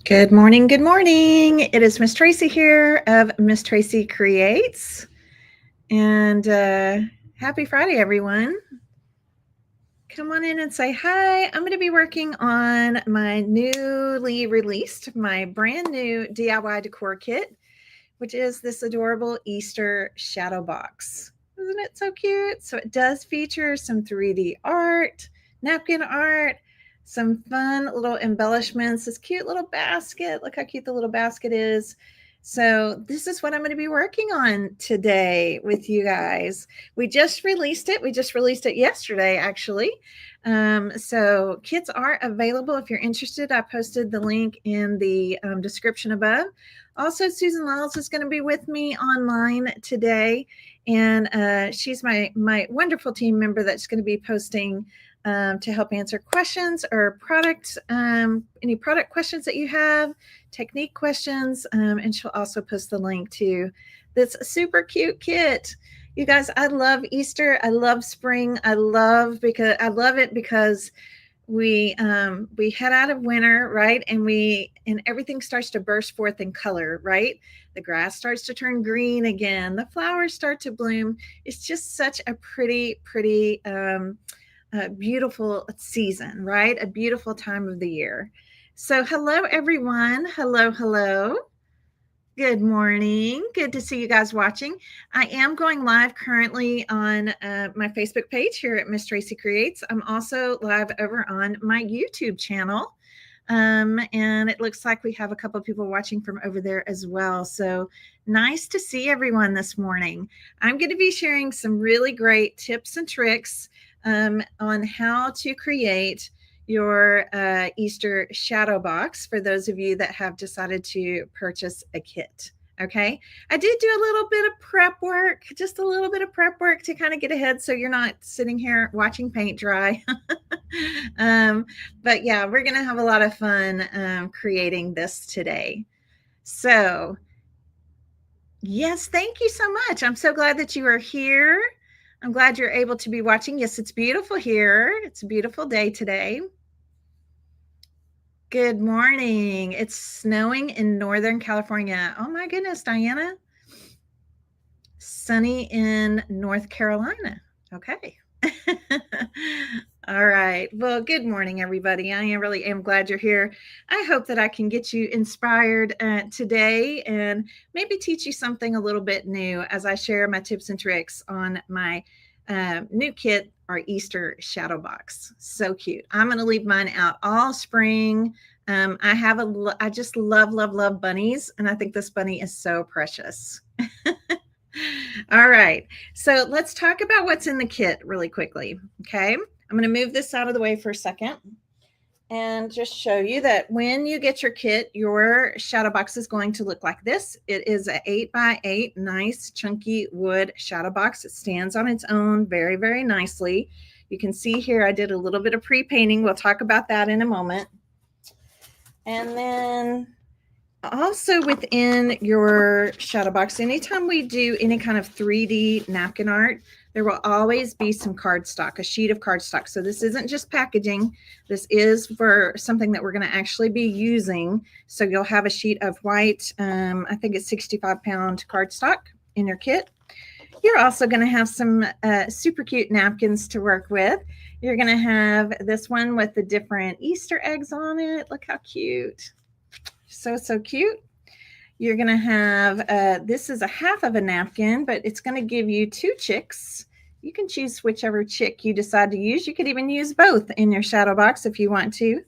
Good morning. Good morning. It is Miss Tracy here of Miss Tracy Creates. And happy Friday, everyone. Come on in and say hi. I'm going to be working on my newly released, my brand new DIY decor kit, which is this adorable Easter Shadowbox. Isn't it so cute? So it does feature some 3D art, napkin art, some fun little embellishments, this cute little basket. Look how cute the little basket is. So this is what I'm going to be working on today with you guys. We just released it. We just released it yesterday, actually. So kits are available if you're interested. I posted the link in the description above. Also, Susan Lyles is going to be with me online today, and she's my wonderful team member that's going to be posting to help answer questions or any product questions that you have, technique questions, and she'll also post the link to this super cute kit. You guys, I love Easter. I love spring. I love it because we head out of winter, right? And everything starts to burst forth in color, right? The grass starts to turn green again. The flowers start to bloom. It's just such a pretty, beautiful season, right? A beautiful time of the year. So hello, everyone. Hello. Good morning. Good to see you guys watching. I am going live currently on my Facebook page here at Miss Tracy Creates. I'm also live over on my YouTube channel. And it looks like we have a couple of people watching from over there as well. So nice to see everyone this morning. I'm going to be sharing some really great tips and tricks on how to create your Easter shadow box for those of you that have decided to purchase a kit. Okay, I did do a little bit of prep work, just a little bit of prep work to kind of get ahead so you're not sitting here watching paint dry. But yeah, we're going to have a lot of fun creating this today. So yes, thank you so much. I'm so glad that you are here. I'm glad you're able to be watching. Yes, it's beautiful here. It's a beautiful day today. Good morning. It's snowing in Northern California. Oh my goodness, Diana. Sunny in North Carolina. Okay. All right. Well, good morning, everybody. I really am glad you're here. I hope that I can get you inspired today and maybe teach you something a little bit new as I share my tips and tricks on my new kit, our Easter shadow box. So cute. I'm going to leave mine out all spring. I just love bunnies, and I think this bunny is so precious. All right, so let's talk about what's in the kit really quickly. Okay, I'm going to move this out of the way for a second and just show you that when you get your kit, your shadow box is going to look like this. It is an 8x8 nice chunky wood shadow box. It stands on its own very nicely. You can see here I did a little bit of pre-painting. We'll talk about that in a moment. And then also within your shadow box, anytime we do any kind of 3D napkin art, there will always be some cardstock, a sheet of cardstock. So this isn't just packaging. This is for something that we're going to actually be using. So you'll have a sheet of white, I think it's 65-pound cardstock in your kit. You're also going to have some super cute napkins to work with. You're going to have this one with the different Easter eggs on it. Look how cute. So cute. You're going to have, this is a half of a napkin, but it's going to give you 2 chicks. You can choose whichever chick you decide to use. You could even use both in your shadow box if you want to.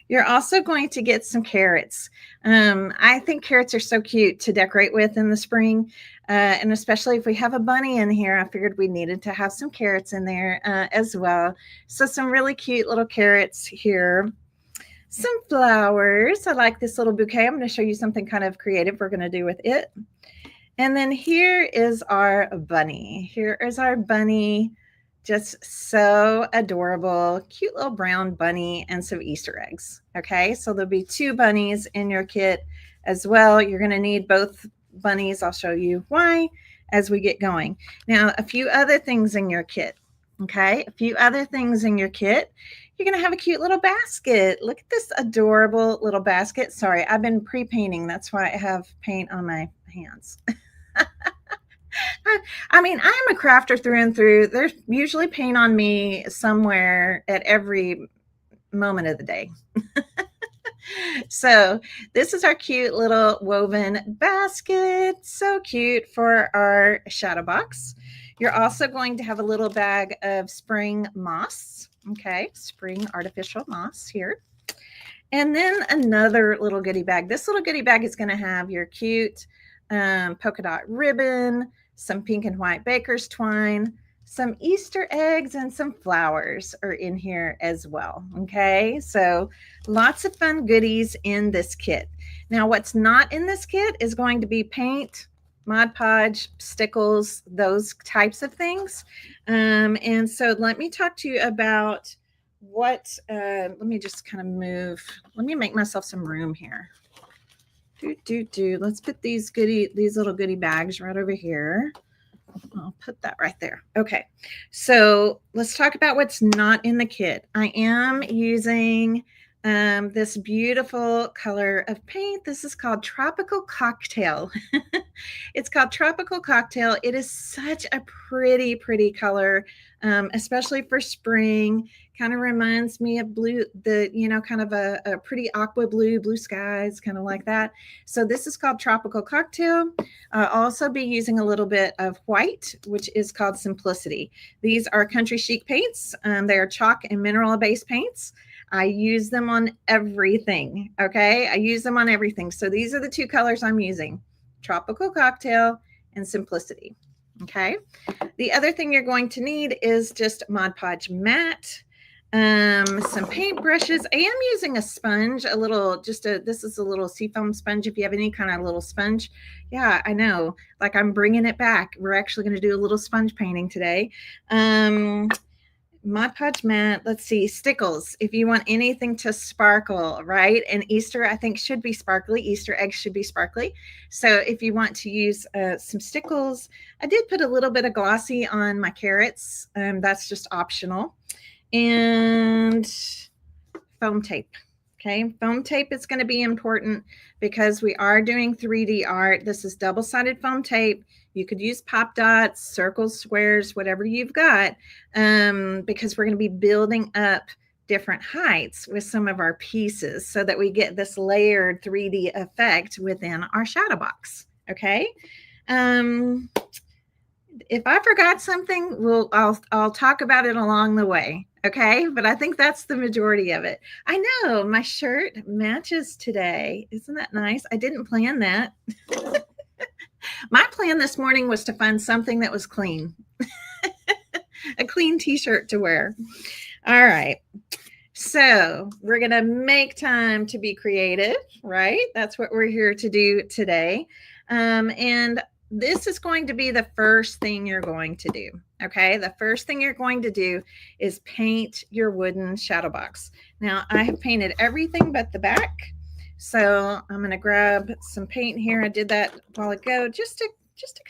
You're also going to get some carrots. I think carrots are so cute to decorate with in the spring. And especially if we have a bunny in here, I figured we needed to have some carrots in there as well. So some really cute little carrots here. Some flowers. I like this little bouquet. I'm going to show you something kind of creative we're going to do with it. And then here is our bunny. Here is our bunny. Just so adorable, cute little brown bunny and some Easter eggs. Okay, so there'll be 2 bunnies in your kit as well. You're going to need both bunnies. I'll show you why as we get going. Now, a few other things in your kit. Okay, a few other things in your kit. you're going to have a cute little basket. Look at this adorable little basket. Sorry, I've been pre-painting. That's why I have paint on my hands. I mean, I am a crafter through and through. There's usually paint on me somewhere at every moment of the day. So this is our cute little woven basket. So cute for our shadow box. You're also going to have a little bag of spring moss. Okay, spring artificial moss here. And then another little goodie bag. This little goodie bag is going to have your cute polka dot ribbon, some pink and white baker's twine, some Easter eggs, and some flowers are in here as well. Okay, so lots of fun goodies in this kit. Now, what's not in this kit is going to be paint, Mod Podge, stickles, those types of things. And so let me talk to you about what, let me just kind of move, let me make myself some room here. Let's put these little goodie bags right over here. I'll put that right there. Okay, so let's talk about what's not in the kit. I am using this beautiful color of paint. This is called Tropical Cocktail. It's called Tropical Cocktail. It is such a pretty, pretty color, especially for spring. Kind of reminds me of blue, kind of a pretty aqua blue skies, kind of like that. So this is called Tropical Cocktail. I'll also be using a little bit of white, which is called Simplicity. These are Country Chic paints. They are chalk and mineral-based paints. I use them on everything, okay? I use them on everything. So these are the two colors I'm using, Tropical Cocktail and Simplicity, okay? The other thing you're going to need is just Mod Podge Matte, some paint brushes. I am using a sponge, this is a little seafoam sponge if you have any kind of little sponge. Yeah, I know, like I'm bringing it back. We're actually going to do a little sponge painting today. Mod Podge Matte, let's see, stickles, if you want anything to sparkle, right? And Easter, I think, should be sparkly. Easter eggs should be sparkly. So if you want to use some stickles, I did put a little bit of glossy on my carrots. That's just optional. And foam tape. Okay, foam tape is going to be important because we are doing 3D art. This is double-sided foam tape. You could use pop dots, circles, squares, whatever you've got, because we're going to be building up different heights with some of our pieces so that we get this layered 3D effect within our shadow box. Okay. If I forgot something, I'll talk about it along the way. Okay, but I think that's the majority of it. I know my shirt matches today. Isn't that nice? I didn't plan that. My plan this morning was to find something that was clean, a clean t-shirt to wear. All right. So we're going to make time to be creative, right? That's what we're here to do today. And this is going to be the first thing you're going to do. Okay. The first thing you're going to do is paint your wooden shadow box. Now I have painted everything but the back. So I'm going to grab some paint here. I did that a while ago just to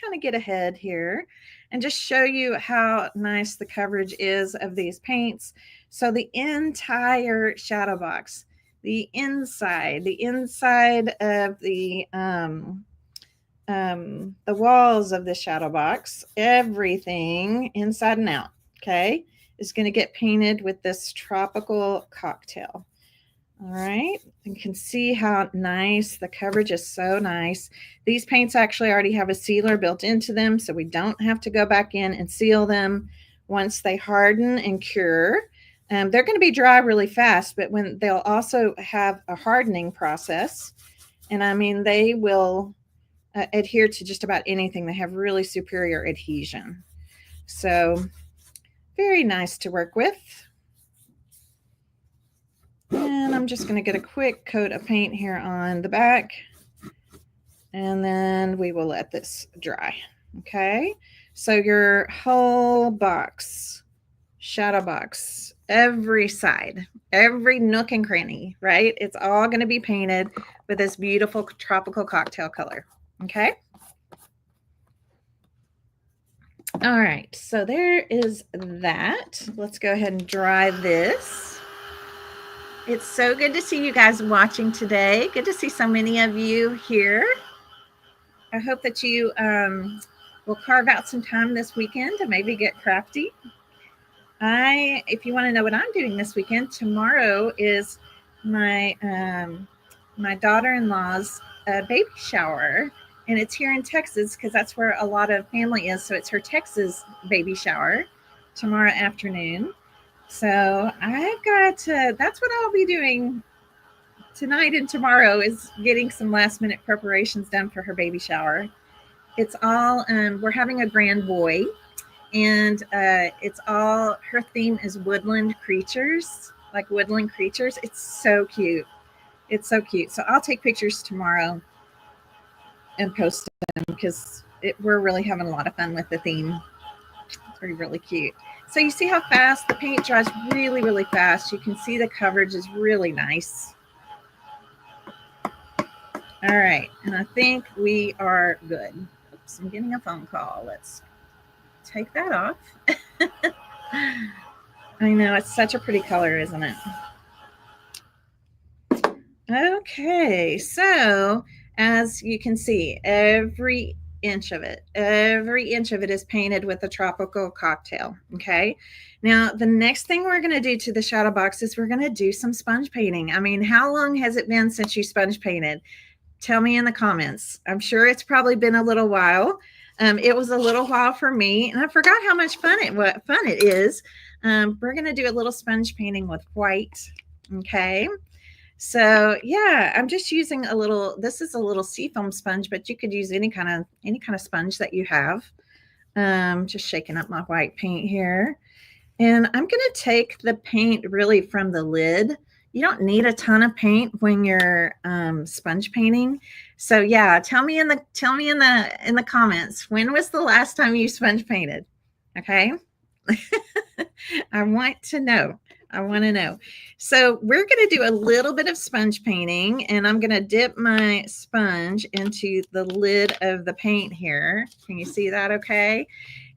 kind of get ahead here and just show you how nice the coverage is of these paints. So the entire shadow box, the inside of the walls of the shadow box, everything inside and out, okay, is going to get painted with this Tropical Cocktail. All right, you can see how nice the coverage is. So nice. These paints actually already have a sealer built into them, so we don't have to go back in and seal them once they harden and cure. They're going to be dry really fast, but when they'll also have a hardening process, and I mean they will adhere to just about anything. They have really superior adhesion, so very nice to work with. And I'm just going to get a quick coat of paint here on the back, and then we will let this dry. Okay, so your whole box, shadow box, every side, every nook and cranny, right? It's all going to be painted with this beautiful Tropical Cocktail color. Okay. All right, so there is that. Let's go ahead and dry this. It's so good to see you guys watching today. Good to see so many of you here. I hope that you will carve out some time this weekend to maybe get crafty. If you want to know what I'm doing this weekend, tomorrow is my my daughter-in-law's baby shower, and it's here in Texas because that's where a lot of family is. So it's her Texas baby shower tomorrow afternoon. So I've got that's what I'll be doing tonight and tomorrow is getting some last minute preparations done for her baby shower. It's all we're having a grand boy, and it's all her theme is woodland creatures, like woodland creatures. It's so cute. It's so cute. So I'll take pictures tomorrow and post them because we're really having a lot of fun with the theme. It's really cute. So you see how fast the paint dries really, really fast. You can see the coverage is really nice. All right, and I think we are good. Oops, I'm getting a phone call. Let's take that off. I know, it's such a pretty color, isn't it? Okay, so as you can see, every inch of it is painted with a tropical cocktail. Okay, now the next thing we're going to do to the shadow box is we're going to do some sponge painting. I mean, how long has it been since you sponge painted? Tell me in the comments. I'm sure it's probably been a little while. It was a little while for me, and I forgot how much fun it is. We're going to do a little sponge painting with white. Okay. So yeah, I'm just using a little, this is a little seafoam sponge, but you could use any kind of sponge that you have. Just shaking up my white paint here. And I'm going to take the paint really from the lid. You don't need a ton of paint when you're sponge painting. So yeah, tell me in the comments, when was the last time you sponge painted? Okay. I want to know. I want to know. So we're going to do a little bit of sponge painting, and I'm going to dip my sponge into the lid of the paint here. Can you see that okay?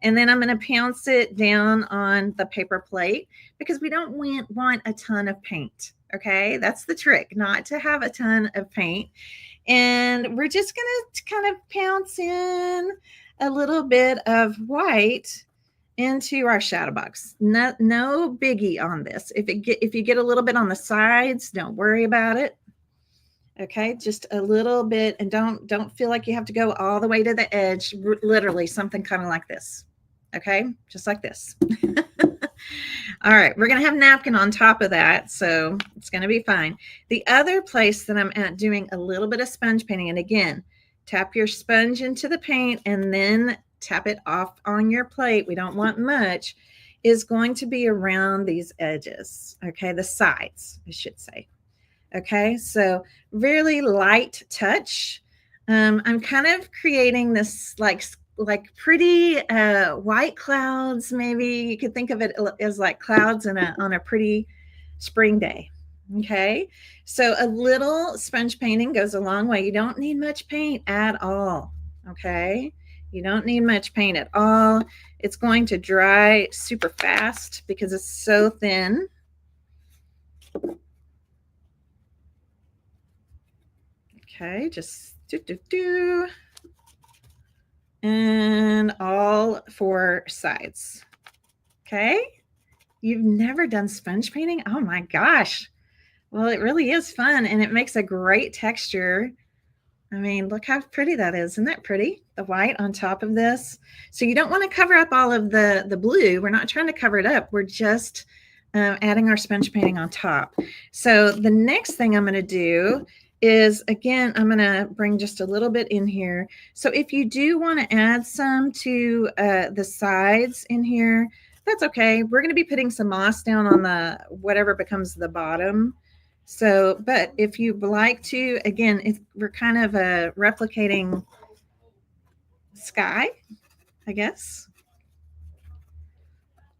And then I'm going to pounce it down on the paper plate because we don't want a ton of paint. Okay, that's the trick, not to have a ton of paint. And we're just going to kind of pounce in a little bit of white into our shadow box. No biggie on this. If you get a little bit on the sides, don't worry about it. Okay, just a little bit, and don't feel like you have to go all the way to the edge. Literally something kind of like this. Okay, just like this. All right, we're going to have a napkin on top of that, so it's going to be fine. The other place that I'm at doing a little bit of sponge painting, and again, tap your sponge into the paint and then tap it off on your plate. We don't want much, is going to be around these edges. Okay, the sides, I should say. Okay, so really light touch. I'm kind of creating this like pretty white clouds. Maybe you could think of it as like clouds on a pretty spring day. Okay, so a little sponge painting goes a long way. You don't need much paint at all. Okay, you don't need much paint at all. It's going to dry super fast because it's so thin. Okay, just do. And all four sides. Okay, you've never done sponge painting? Oh my gosh. Well, it really is fun, and it makes a great texture. I mean, look how pretty that is. Isn't that pretty? The white on top of this. So you don't want to cover up all of the blue. We're not trying to cover it up. We're just adding our sponge painting on top. So the next thing I'm going to do is, again, I'm going to bring just a little bit in here. So if you do want to add some to the sides in here, that's okay. We're going to be putting some moss down on the whatever becomes the bottom. So, but if you'd like to, again, we're kind of replicating sky, I guess.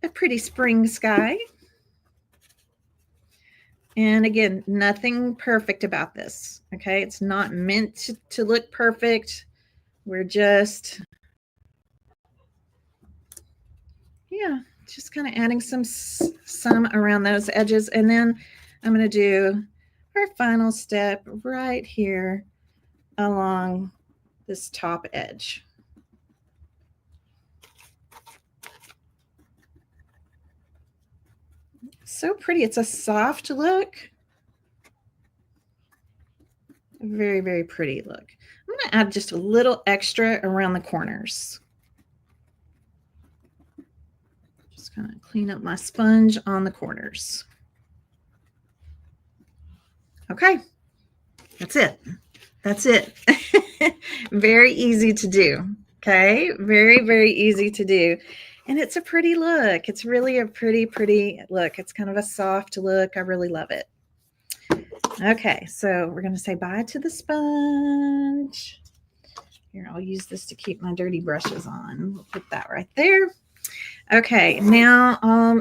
A pretty spring sky. And again, nothing perfect about this. Okay, it's not meant to look perfect. We're just, yeah, just kind of adding some around those edges. And then I'm going to do our final step right here along this top edge. So pretty. It's a soft look. Very, very pretty look. I'm going to add just a little extra around the corners. Just kind of clean up my sponge on the corners. Okay, that's it. That's it. Very easy to do. Okay, very, very easy to do. And it's a pretty look. It's really a pretty, pretty look. It's kind of a soft look. I really love it. Okay, so we're going to say bye to the sponge. Here, I'll use this to keep my dirty brushes on. We'll put that right there. Okay, now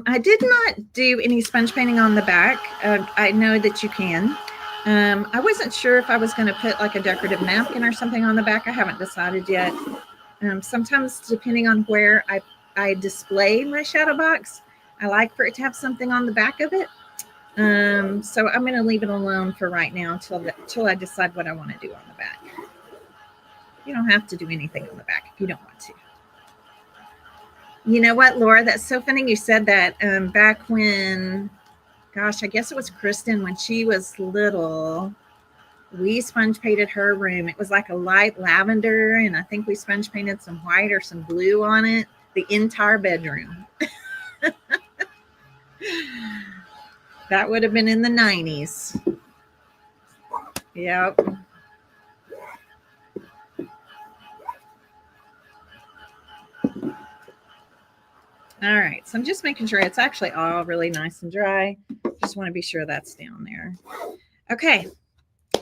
I did not do any sponge painting on the back. I know that you can. I wasn't sure if I was going to put like a decorative napkin or something on the back. I haven't decided yet. Sometimes, depending on where I display my shadow box, I like for it to have something on the back of it. So I'm going to leave it alone for right now until I decide what I want to do on the back. You don't have to do anything on the back if you don't want to. You know what, Laura? That's so funny you said that. Back when, gosh, I guess it was Kristen, when she was little, we sponge painted her room. It was like a light lavender, and I think we sponge painted some white or some blue on it, the entire bedroom. That would have been in the 90s. Yep. All right, so I'm just making sure it's actually all really nice and dry. Just want to be sure that's down there. Okay,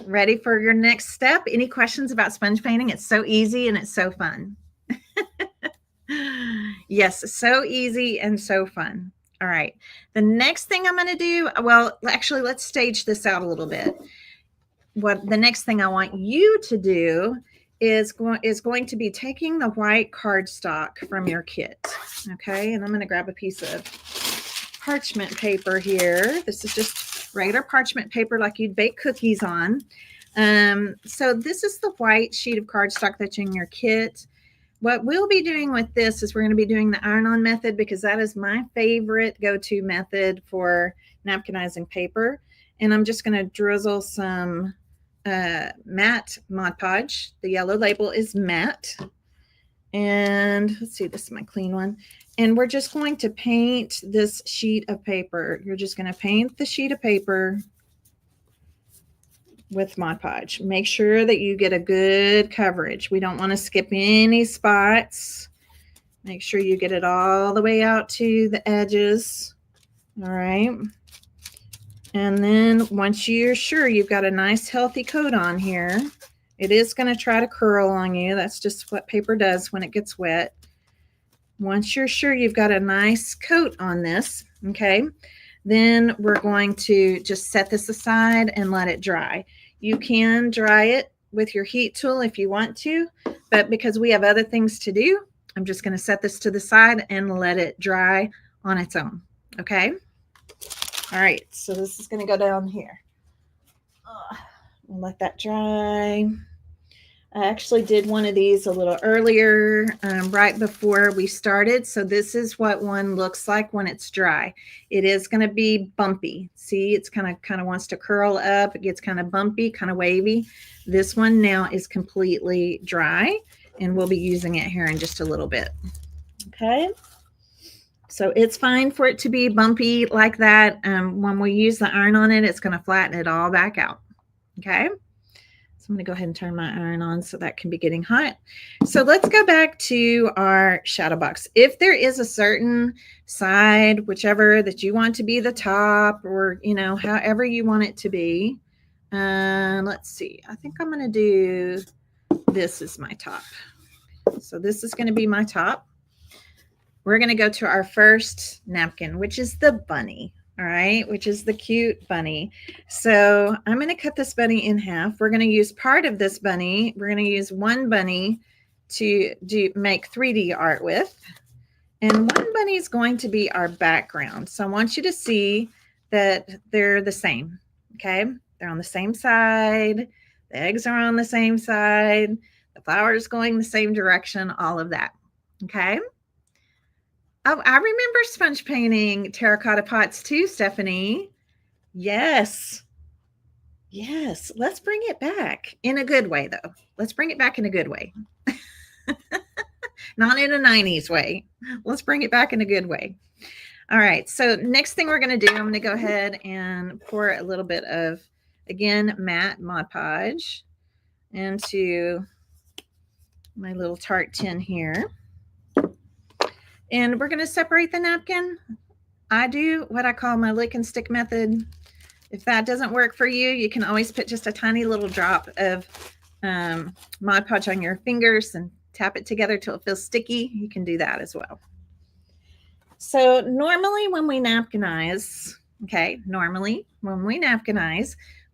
ready for your next step? Any questions about sponge painting? It's so easy and it's so fun. Yes, so easy and so fun. All right, the next thing I'm going to do, well, actually, let's stage this out a little bit. What the next thing I want you to do is going to be taking the white cardstock from your kit. Okay, and I'm going to grab a piece of parchment paper here. This is just regular parchment paper like you'd bake cookies on. So this is the white sheet of cardstock that's in your kit. What we'll be doing with this is we're going to be doing the iron-on method, because that is my favorite go-to method for napkinizing paper. And I'm just going to drizzle some matte Mod Podge. The yellow label is matte. And let's see, this is my clean one. And we're just going to paint this sheet of paper. You're just going to paint the sheet of paper with Mod Podge. Make sure that you get a good coverage. We don't want to skip any spots. Make sure you get it all the way out to the edges. All right. And then once you're sure you've got a nice healthy coat on here, it is going to try to curl on you. That's just what paper does when it gets wet. Once you're sure you've got a nice coat on this, okay, then we're going to just set this aside and let it dry. You can dry it with your heat tool if you want to, but because we have other things to do, I'm just going to set this to the side and let it dry on its own, okay? All right, so this is going to go down here. Let that dry. I actually did one of these a little earlier, right before we started. So this is what one looks like when it's dry. It is going to be bumpy. See, it's kind of wants to curl up. It gets kind of bumpy, kind of wavy. This one now is completely dry, and we'll be using it here in just a little bit. Okay. So it's fine for it to be bumpy like that. When we use the iron on it, it's going to flatten it all back out. Okay. So I'm going to go ahead and turn my iron on so that can be getting hot. So let's go back to our shadow box. If there is a certain side, whichever that you want to be the top, or, you know, however you want it to be. Let's see. I think I'm going to do this as my top. So this is going to be my top. We're going to go to our first napkin, which is the bunny. All right, which is the cute bunny. So I'm going to cut this bunny in half. We're going to use part of this bunny. We're going to use one bunny to make 3D art with. And one bunny is going to be our background. So I want you to see that they're the same. Okay, they're on the same side. The eggs are on the same side. The flour is going the same direction, all of that. Okay. Oh, I remember sponge painting terracotta pots too, Stephanie. Yes. Yes. Let's bring it back in a good way, though. Let's bring it back in a good way. Not in a 90s way. Let's bring it back in a good way. All right. So, next thing we're going to do, I'm going to go ahead and pour a little bit of, again, matte Mod Podge into my little tart tin here. And we're going to separate the napkin. I do what I call my lick and stick method. If that doesn't work for you, you can always put just a tiny little drop of Mod Podge on your fingers and tap it together till it feels sticky. You can do that as well. So normally when we napkinize,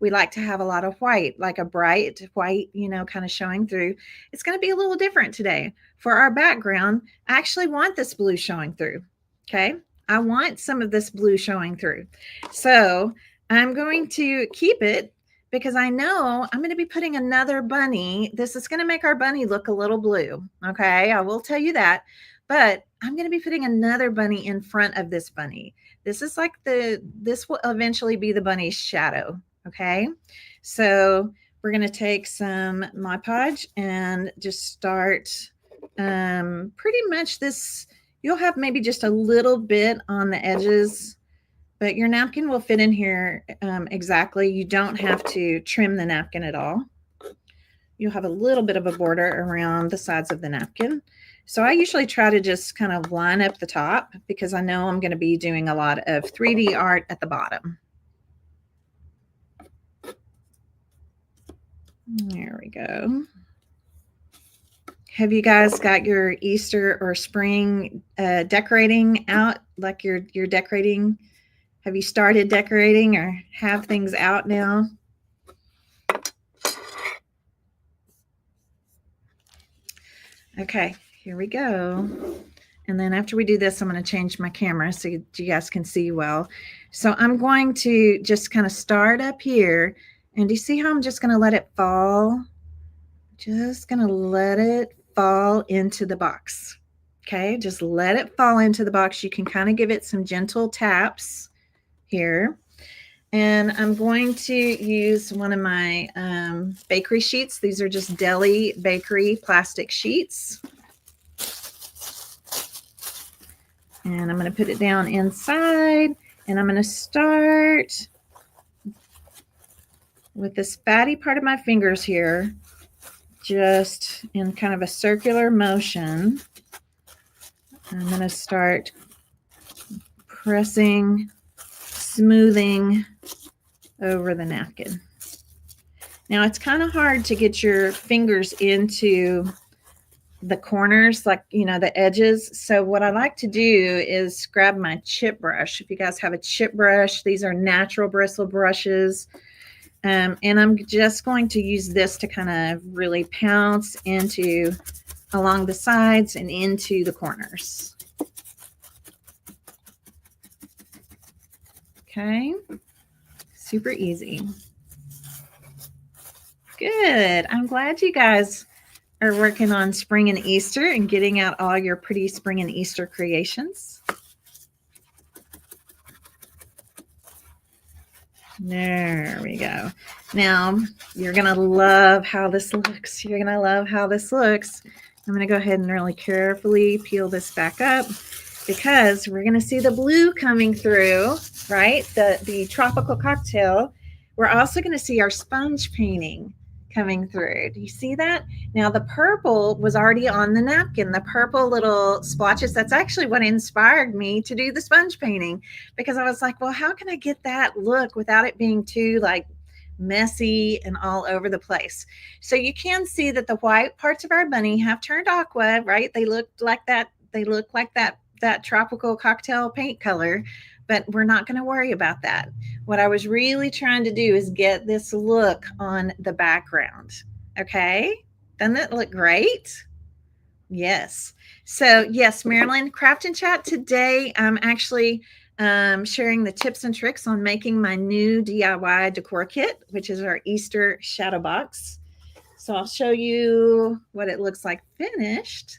we like to have a lot of white, like a bright white, kind of showing through. It's going to be a little different today. For our background, I actually want this blue showing through. Okay. I want some of this blue showing through. So I'm going to keep it because I know I'm going to be putting another bunny. This is going to make our bunny look a little blue. Okay. I will tell you that. But I'm going to be putting another bunny in front of this bunny. This is like this will eventually be the bunny's shadow. Okay. So we're going to take some Mod Podge and just start pretty much this. You'll have maybe just a little bit on the edges, but your napkin will fit in here exactly. You don't have to trim the napkin at all. You'll have a little bit of a border around the sides of the napkin. So I usually try to just kind of line up the top because I know I'm going to be doing a lot of 3D art at the bottom. There we go. Have you guys got your Easter or spring decorating out? Like you're decorating? Have you started decorating or have things out now? Okay, here we go. And then after we do this, I'm going to change my camera so you guys can see well. So I'm going to just kind of start up here. And do you see how I'm just going to let it fall? Just going to let it fall into the box. Okay, just let it fall into the box. You can kind of give it some gentle taps here. And I'm going to use one of my bakery sheets. These are just deli bakery plastic sheets. And I'm going to put it down inside. And I'm going to start with this fatty part of my fingers here, just in kind of a circular motion. I'm going to start pressing, smoothing over the napkin. Now it's kind of hard to get your fingers into the corners, like, the edges. So what I like to do is grab my chip brush. If you guys have a chip brush, these are natural bristle brushes. And I'm just going to use this to kind of really pounce into along the sides and into the corners. Okay. Super easy. Good. I'm glad you guys are working on spring and Easter and getting out all your pretty spring and Easter creations. There we go. Now, you're going to love how this looks. You're going to love how this looks. I'm going to go ahead and really carefully peel this back up because we're going to see the blue coming through, right? The tropical cocktail. We're also going to see our sponge painting coming through. Do you see that? Now the purple was already on the napkin, the purple little splotches. That's actually what inspired me to do the sponge painting, because I was like, well, how can I get that look without it being too like messy and all over the place? So you can see that the white parts of our bunny have turned aqua, right? They look like that. They look like that tropical cocktail paint color. But we're not going to worry about that. What I was really trying to do is get this look on the background. Okay? Doesn't that look great? Yes. So, yes, Marilyn, Craft and Chat today, I'm actually sharing the tips and tricks on making my new DIY decor kit, which is our Easter Shadowbox. So I'll show you what it looks like finished.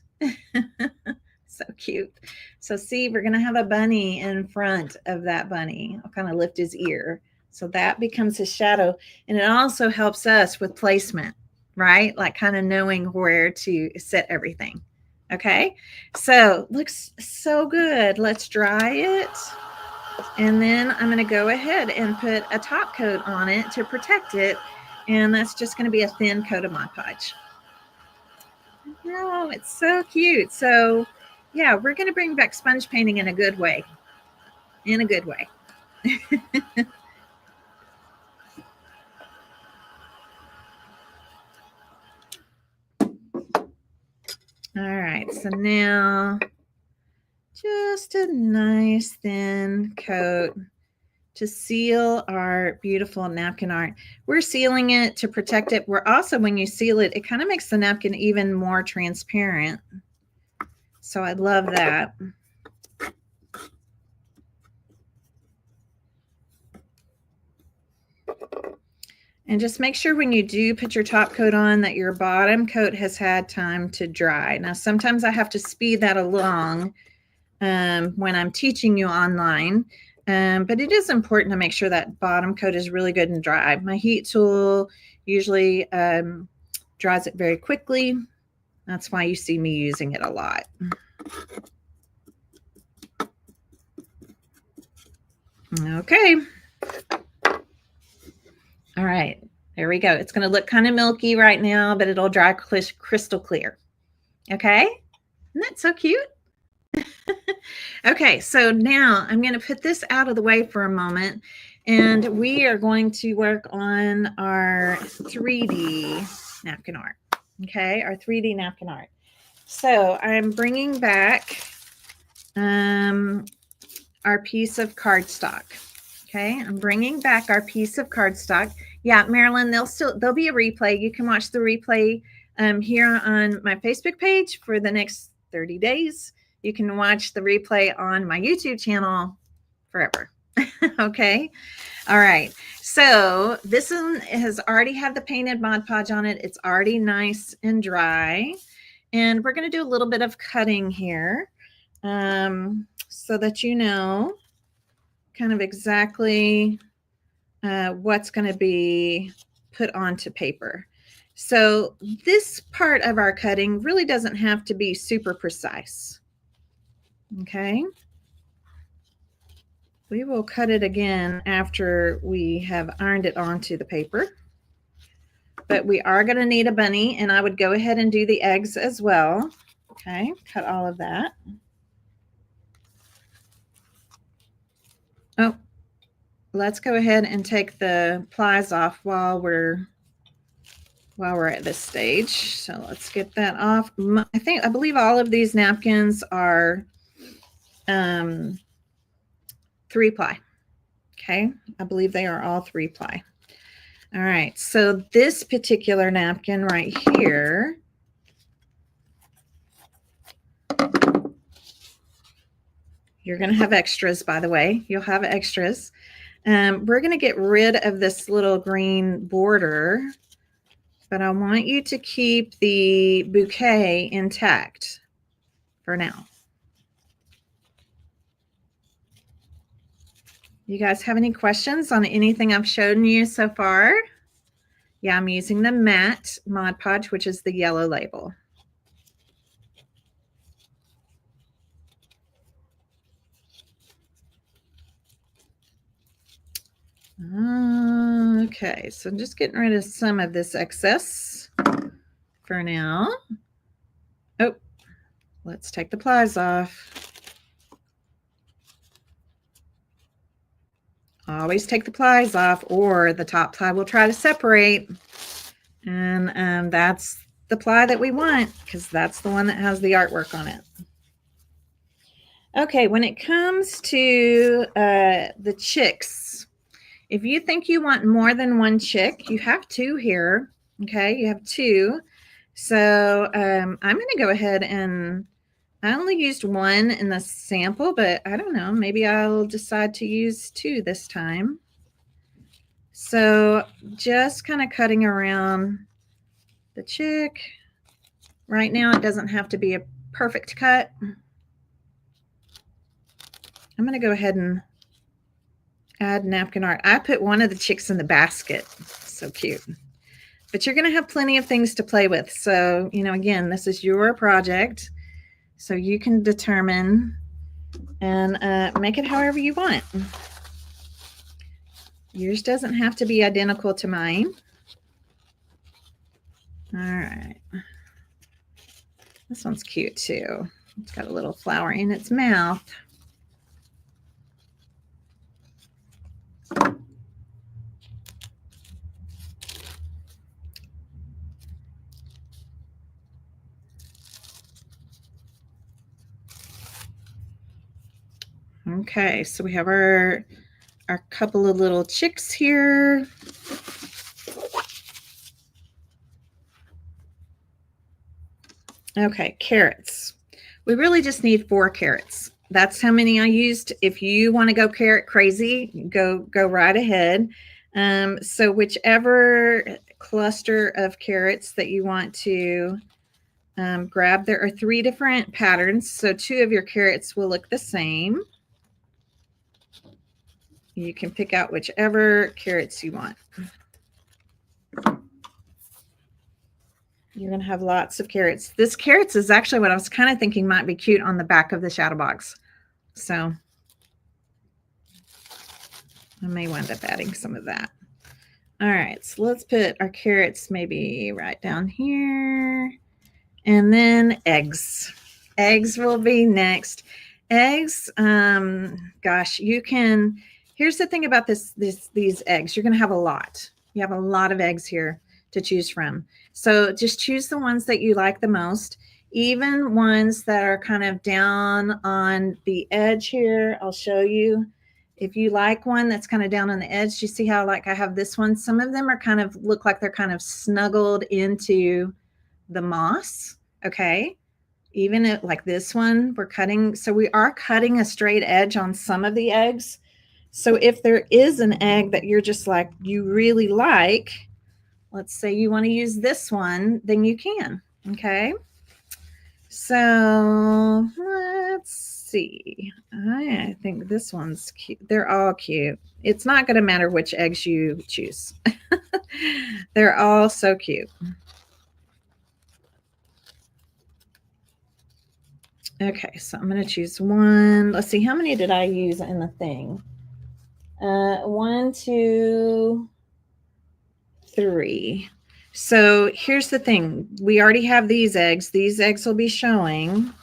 So cute. So see, we're going to have a bunny in front of that bunny. I'll kind of lift his ear. So that becomes his shadow. And it also helps us with placement, right? Like kind of knowing where to set everything. Okay. So looks so good. Let's dry it. And then I'm going to go ahead and put a top coat on it to protect it. And that's just going to be a thin coat of Mod Podge. Oh, it's so cute. So yeah, we're going to bring back sponge painting in a good way. In a good way. All right, so now just a nice thin coat to seal our beautiful napkin art. We're sealing it to protect it. We're also, when you seal it, it kind of makes the napkin even more transparent. So I love that. And just make sure when you do put your top coat on that your bottom coat has had time to dry. Now, sometimes I have to speed that along when I'm teaching you online, but it is important to make sure that bottom coat is really good and dry. My heat tool usually dries it very quickly. That's why you see me using it a lot. Okay. All right, there we go. It's going to look kind of milky right now, but it'll dry crystal clear. Okay, isn't that so cute? Okay, so now I'm going to put this out of the way for a moment, and we are going to work on our 3D napkin art. Okay, our 3D napkin art. So I'm bringing back our piece of cardstock. Okay, I'm bringing back our piece of cardstock. Yeah, Marilyn, there'll be a replay. You can watch the replay here on my Facebook page for the next 30 days. You can watch the replay on my YouTube channel forever. Okay. All right. So this one has already had the painted Mod Podge on it. It's already nice and dry. And we're going to do a little bit of cutting here so that you know kind of exactly what's going to be put onto paper. So this part of our cutting really doesn't have to be super precise. Okay. We will cut it again after we have ironed it onto the paper. But we are going to need a bunny, and I would go ahead and do the eggs as well. Okay, cut all of that. Oh, let's go ahead and take the plies off while we're at this stage. So let's get that off. I believe all of these napkins are 3-ply. Okay, I believe they are all 3-ply. All right, so this particular napkin right here, you're going to have extras, by the way. You'll have extras. We're going to get rid of this little green border, but I want you to keep the bouquet intact for now. You guys have any questions on anything I've shown you so far? Yeah, I'm using the matte Mod Podge, which is the yellow label. Okay, so I'm just getting rid of some of this excess for now. Oh, let's take the plies off. Always take the plies off, or the top ply will try to separate. And that's the ply that we want, because that's the one that has the artwork on it. Okay, when it comes to the chicks, if you think you want more than one chick, you have 2 here. Okay, you have 2. So I'm going to go ahead and I only used one in the sample, but I don't know. Maybe I'll decide to use 2 this time. So just kind of cutting around the chick. Right now, it doesn't have to be a perfect cut. I'm going to go ahead and add napkin art. I put one of the chicks in the basket. So cute. But you're going to have plenty of things to play with. So, you know, again, this is your project. So you can determine and make it however you want. Yours doesn't have to be identical to mine. All right. This one's cute too. It's got a little flower in its mouth. Okay, so we have our couple of little chicks here. Okay, carrots. We really just need 4 carrots. That's how many I used. If you want to go carrot crazy, go right ahead. So whichever cluster of carrots that you want to grab, there are 3 different patterns. So 2 of your carrots will look the same. You can pick out whichever carrots you want. You're going to have lots of carrots. This carrots is actually what I was kind of thinking might be cute on the back of the Shadowbox. So I may wind up adding some of that. All right, so let's put our carrots maybe right down here. And then eggs. Eggs will be next. Eggs, gosh, you can, here's the thing about these eggs. You're going to have a lot. You have a lot of eggs here to choose from. So just choose the ones that you like the most, even ones that are kind of down on the edge here. I'll show you. If you like one that's kind of down on the edge, you see how like I have this one. Some of them are kind of look like they're kind of snuggled into the moss. Okay. Even at like this one, we're cutting. So we are cutting a straight edge on some of the eggs. So if there is an egg that you're just like, you really like, let's say you want to use this one, then you can. Okay. So let's see. I think this one's cute. They're all cute. It's not going to matter which eggs you choose. They're all so cute. Okay, so I'm going to choose one. Let's see, how many did I use in the thing? 1, 2, 3. So here's the thing. We already have these eggs. These eggs will be showing.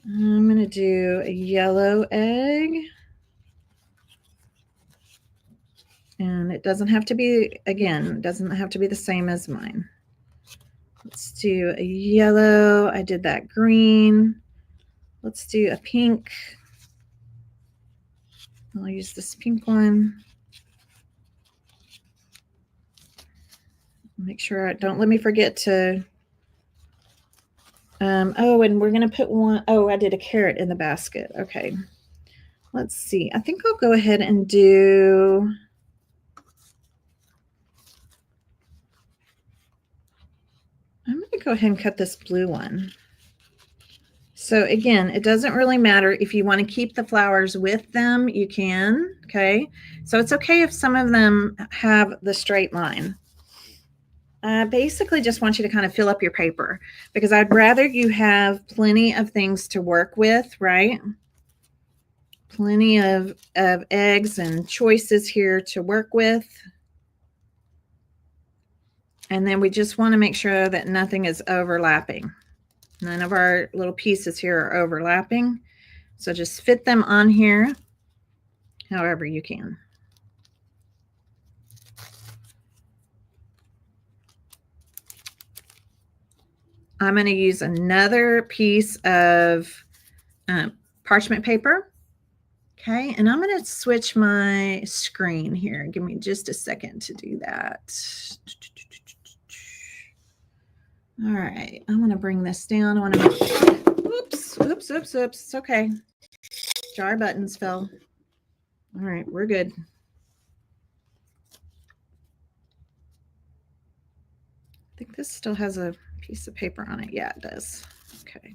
I'm going to do a yellow egg. And it doesn't have to be, again, it doesn't have to be the same as mine. Let's do a yellow. I did that green. Let's do a pink. I'll use this pink one. Make sure I don't let me forget to. Oh, and we're going to put one. Oh, I did a carrot in the basket. Okay. Let's see. I think I'll go ahead and do. I'm going to go ahead and cut this blue one. So again, it doesn't really matter if you want to keep the flowers with them, you can. Okay. So it's okay if some of them have the straight line. I basically just want you to kind of fill up your paper because I'd rather you have plenty of things to work with, right? Plenty of eggs and choices here to work with. And then we just want to make sure that nothing is overlapping. None of our little pieces here are overlapping. So just fit them on here however you can. I'm going to use another piece of parchment paper. Okay, and I'm going to switch my screen here. Give me just a second to do that. All right, I want to bring this down. I want to make, Oops. It's okay. Jar buttons fell. All right, we're good. I think this still has a piece of paper on it. Yeah, it does. Okay.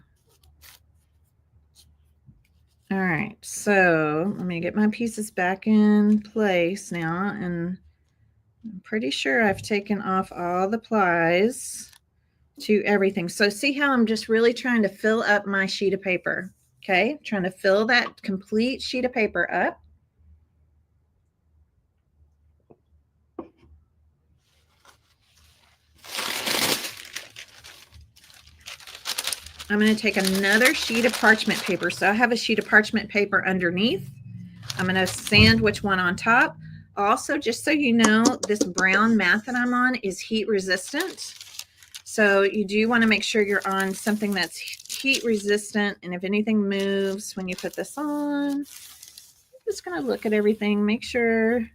All right, so let me get my pieces back in place now, and I'm pretty sure I've taken off all the plies to everything. So see how I'm just really trying to fill up my sheet of paper, okay? Trying to fill that complete sheet of paper up. I'm going to take another sheet of parchment paper. So I have a sheet of parchment paper underneath. I'm going to sandwich one on top. Also, just so you know, this brown mat that I'm on is heat resistant. So you do want to make sure you're on something that's heat resistant. And if anything moves when you put this on, I'm just going to look at everything, make sure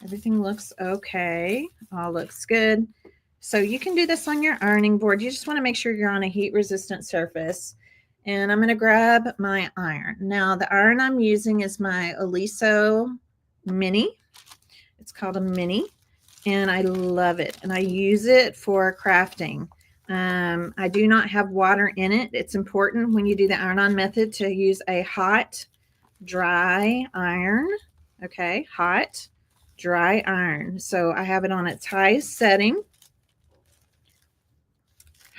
everything looks okay. All looks good. So you can do this on your ironing board. You just want to make sure you're on a heat resistant surface. And I'm going to grab my iron. Now the iron I'm using is my Oliso Mini. It's called a Mini, and I love it. And I use it for crafting. I do not have water in it. It's important when you do the iron-on method to use a hot, dry iron. Okay, hot, dry iron. So I have it on its highest setting,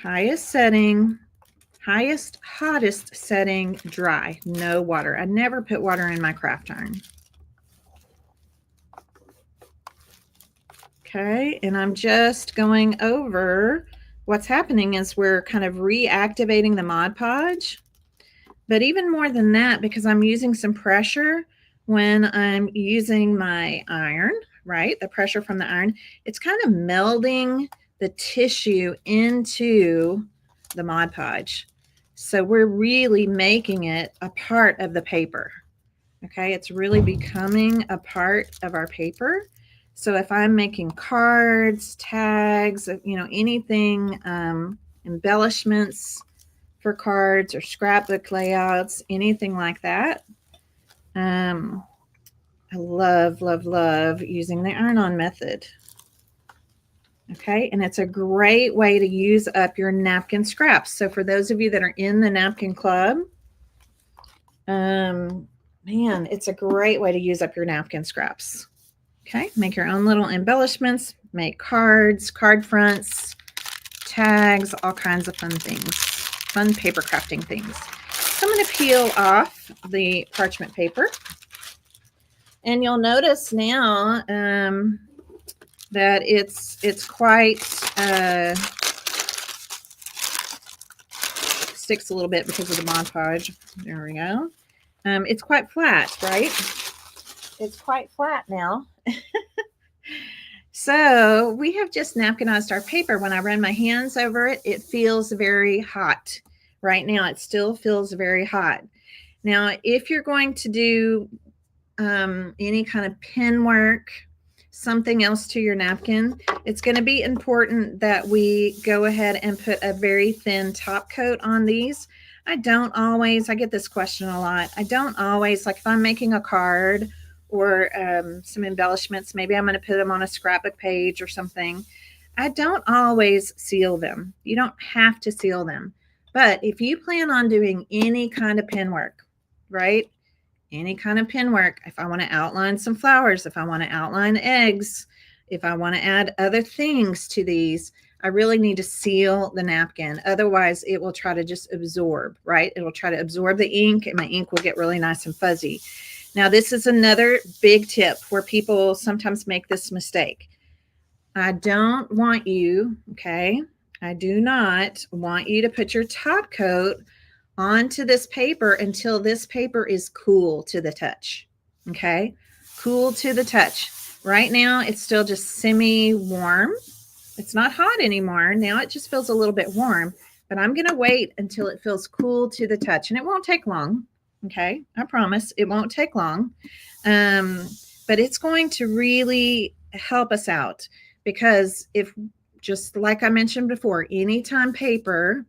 hottest setting, dry, no water. I never put water in my craft iron. Okay, and I'm just going over what's happening is we're kind of reactivating the Mod Podge. But even more than that, because I'm using some pressure when I'm using my iron, right? The pressure from the iron, it's kind of melding the tissue into the Mod Podge. So we're really making it a part of the paper. Okay, it's really becoming a part of our paper. So if I'm making cards, tags, anything, embellishments for cards or scrapbook layouts, anything like that, I love using the iron-on method. Okay, and it's a great way to use up your napkin scraps. So for those of you that are in the napkin club, man, it's a great way to use up your napkin scraps. Okay, make your own little embellishments, make cards, card fronts, tags, all kinds of fun things, fun paper crafting things. So I'm going to peel off the parchment paper. And you'll notice now that it's quite, sticks a little bit because of the Mod Podge. There we go. It's quite flat, right? It's quite flat now. So we have just napkinized our paper. When I run my hands over it, it feels very hot. Right now, it still feels very hot. Now, if you're going to do any kind of pen work, something else to your napkin, it's going to be important that we go ahead and put a very thin top coat on these. I get this question a lot. I don't always, like if I'm making a card or some embellishments, maybe I'm going to put them on a scrapbook page or something. I don't always seal them. You don't have to seal them. But if you plan on doing any kind of pen work, right? Any kind of pen work, if I want to outline some flowers, if I want to outline eggs, if I want to add other things to these, I really need to seal the napkin. Otherwise, it will try to just absorb, right? It will try to absorb the ink and my ink will get really nice and fuzzy. Now, this is another big tip where people sometimes make this mistake. I don't want you, okay? I do not want you to put your top coat onto this paper until this paper is cool to the touch, okay? Cool to the touch. Right now, it's still just semi-warm. It's not hot anymore. Now it just feels a little bit warm, but I'm going to wait until it feels cool to the touch, and it won't take long, okay? I promise it won't take long, but it's going to really help us out because if, just like I mentioned before, anytime paper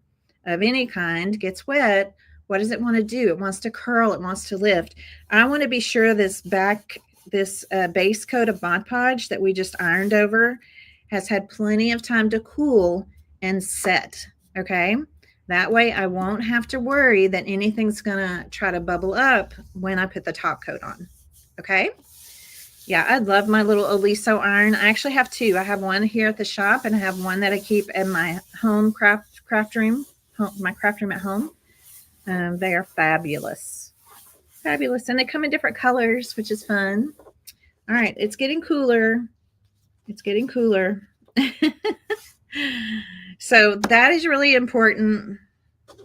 of any kind gets wet, What does it want to do? It wants to curl. It wants to lift. I want to be sure this base coat of Mod Podge that we just ironed over has had plenty of time to cool and set. Okay. That way I won't have to worry that anything's going to try to bubble up when I put the top coat on. Okay. Yeah, I love my little Oliso iron. I actually have two. I have one here at the shop, and I have one that I keep in my home craft room, my craft room at home. They are fabulous. Fabulous. And they come in different colors, which is fun. All right, it's getting cooler. It's getting cooler. So that is really important.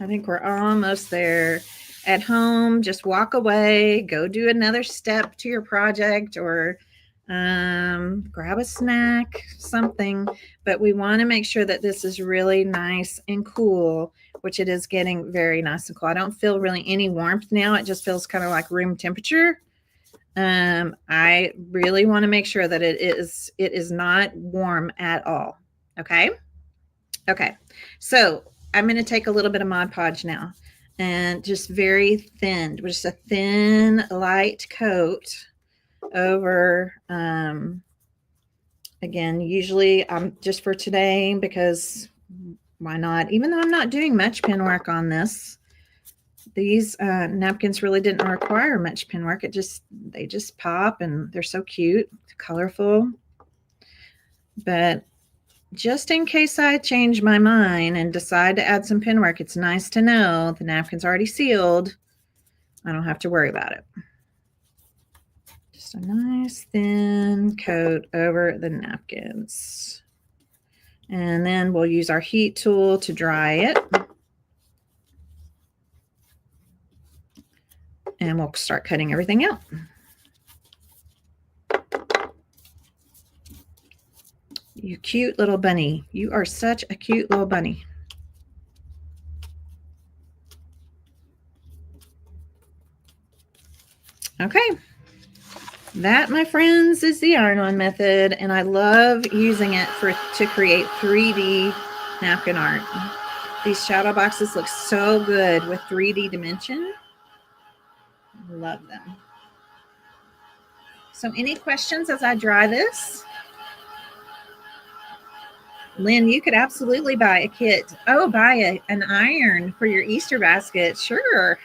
I think we're almost there. At home, just walk away, go do another step to your project, or grab a snack, something. But we want to make sure that this is really nice and cool, which it is getting very nice and cool. I don't feel really any warmth now. It just feels kind of like room temperature. I really want to make sure that it is not warm at all. Okay. Okay. So I'm going to take a little bit of Mod Podge now. And just very thin, just a thin, light coat over, again, usually I'm just for today, because why not? Even though I'm not doing much pin work on this, these napkins really didn't require much pin work. They just pop, and they're so cute, colorful. But just in case I change my mind and decide to add some pin work, it's nice to know the napkin's already sealed. I don't have to worry about it. Just a nice thin coat over the napkins. And then we'll use our heat tool to dry it. And we'll start cutting everything out. You cute little bunny. You are such a cute little bunny. Okay. That, my friends, is the iron-on method, and I love using it to create 3D napkin art. These shadow boxes look so good with 3D dimension. Love them. So any questions as I dry this? Lynn, you could absolutely buy a kit. Oh, buy an iron for your Easter basket. Sure.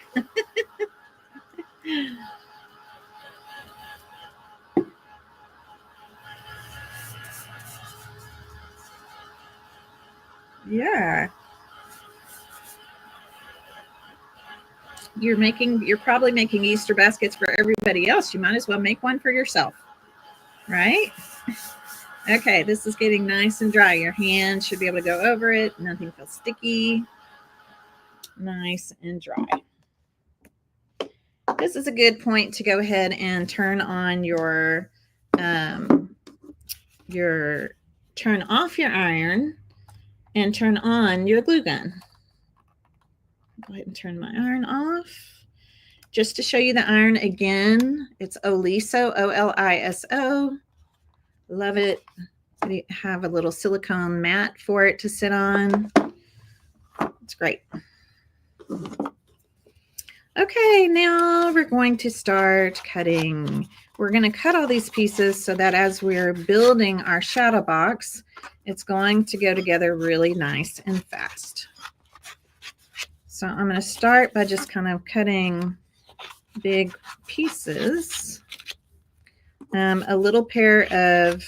Yeah. You're probably making Easter baskets for everybody else. You might as well make one for yourself, right? Okay, this is getting nice and dry. Your hand should be able to go over it. Nothing feels sticky. Nice and dry. This is a good point to go ahead and turn on turn off your iron and turn on your glue gun. Go ahead and turn my iron off. Just to show you the iron again, it's Oliso, O-L-I-S-O. Love it. We have a little silicone mat for it to sit on. It's great. Okay, now we're going to start cutting. We're going to cut all these pieces so that as we're building our shadow box, it's going to go together really nice and fast. So I'm going to start by just kind of cutting big pieces. A little pair of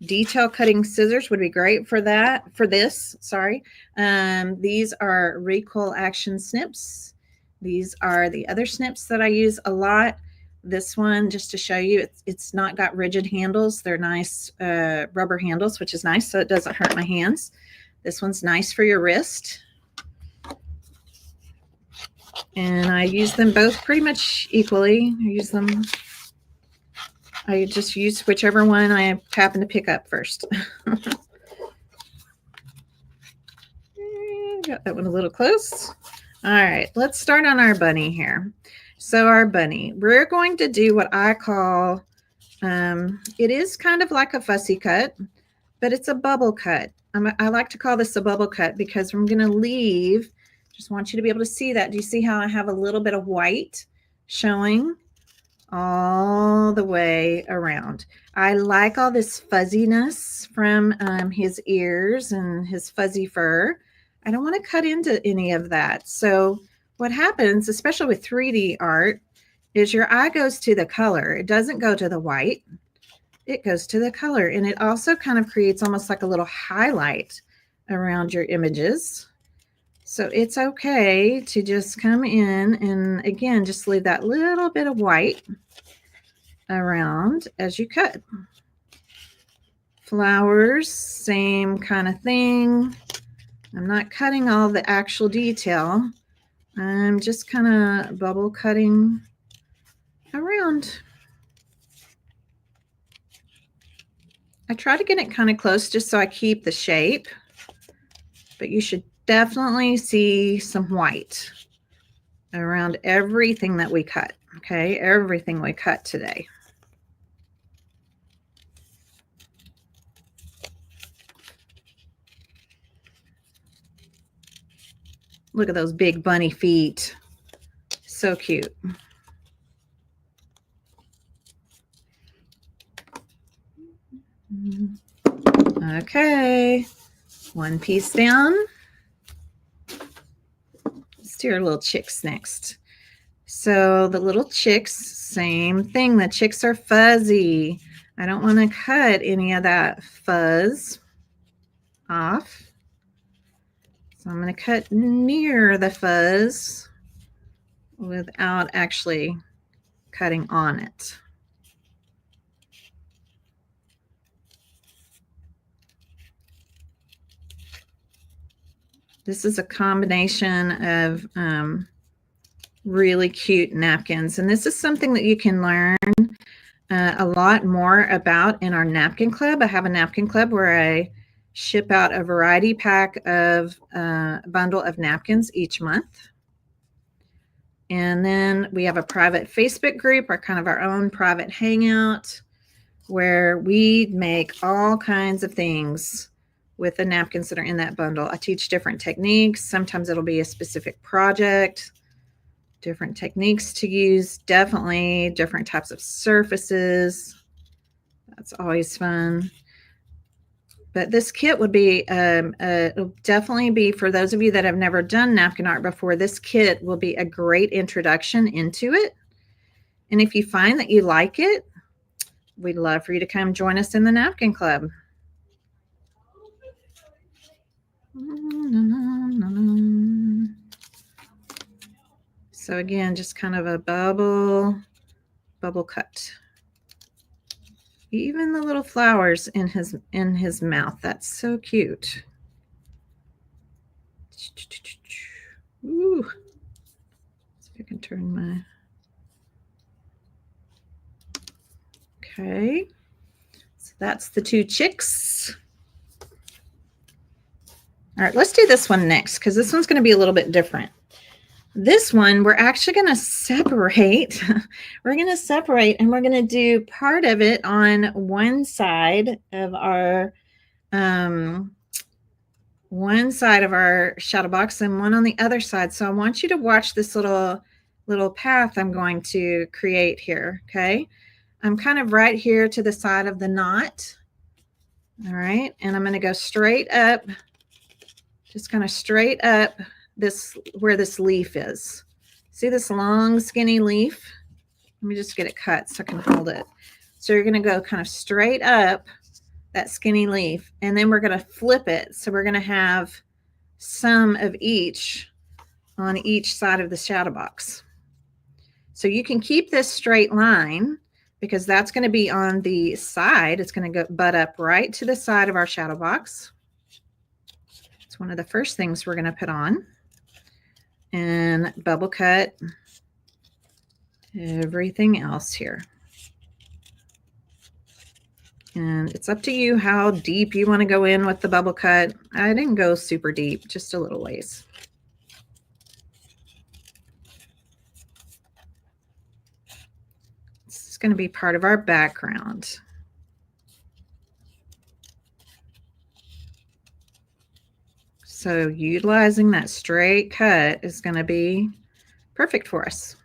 detail cutting scissors would be great for this. Sorry. These are recoil action snips. These are the other snips that I use a lot. This one, just to show you, it's not got rigid handles. They're nice rubber handles, which is nice, so it doesn't hurt my hands. This one's nice for your wrist. And I use them both pretty much equally. I just use whichever one I happen to pick up first. Got that one a little close. All right, let's start on our bunny here. So our bunny, we're going to do what I call, it is kind of like a fussy cut, but it's a bubble cut. I like to call this a bubble cut because I'm going to leave Just want you to be able to see that. Do you see how I have a little bit of white showing all the way around? I like all this fuzziness from his ears and his fuzzy fur. I don't want to cut into any of that. So what happens, especially with 3D art, is your eye goes to the color. It doesn't go to the white. It goes to the color. And it also kind of creates almost like a little highlight around your images. So it's okay to just come in and, again, just leave that little bit of white around as you cut. Flowers, same kind of thing. I'm not cutting all the actual detail. I'm just kind of bubble cutting around. I try to get it kind of close just so I keep the shape, but you should definitely see some white around everything that we cut, okay? Everything we cut today. Look at those big bunny feet. So cute. Okay, one piece down. Let's do our little chicks next. So the little chicks, same thing. The chicks are fuzzy. I don't want to cut any of that fuzz off. So I'm going to cut near the fuzz without actually cutting on it. This is a combination of really cute napkins. And this is something that you can learn a lot more about in our napkin club. I have a napkin club where I ship out a variety pack of a bundle of napkins each month. And then we have a private Facebook group, or kind of our own private hangout, where we make all kinds of things with the napkins that are in that bundle. I teach different techniques. Sometimes it'll be a specific project, different techniques to use, definitely different types of surfaces. That's always fun. But this kit would be, it'll definitely be, for those of you that have never done napkin art before, this kit will be a great introduction into it. And if you find that you like it, we'd love for you to come join us in the napkin club. So again, just kind of a bubble cut. Even the little flowers in his mouth. That's so cute. Ooh. See if I can turn my. Okay. So that's the two chicks. All right, let's do this one next, because this one's going to be a little bit different. This one, we're actually going to separate. We're going to separate, and we're going to do part of it on one side of our shadow box and one on the other side. So I want you to watch this little path I'm going to create here, okay? I'm kind of right here to the side of the knot. All right, and I'm going to go straight up, just kind of straight up this where this leaf is. See this long skinny leaf? Let me just get it cut so I can hold it. So you're going to go kind of straight up that skinny leaf, and then we're going to flip it. So we're going to have some of each on each side of the shadow box. So you can keep this straight line, because that's going to be on the side. It's going to go butt up right to the side of our shadow box. It's one of the first things we're going to put on. And bubble cut everything else here. And it's up to you how deep you want to go in with the bubble cut. I didn't go super deep, just a little ways. This is going to be part of our background. So utilizing that straight cut is going to be perfect for us.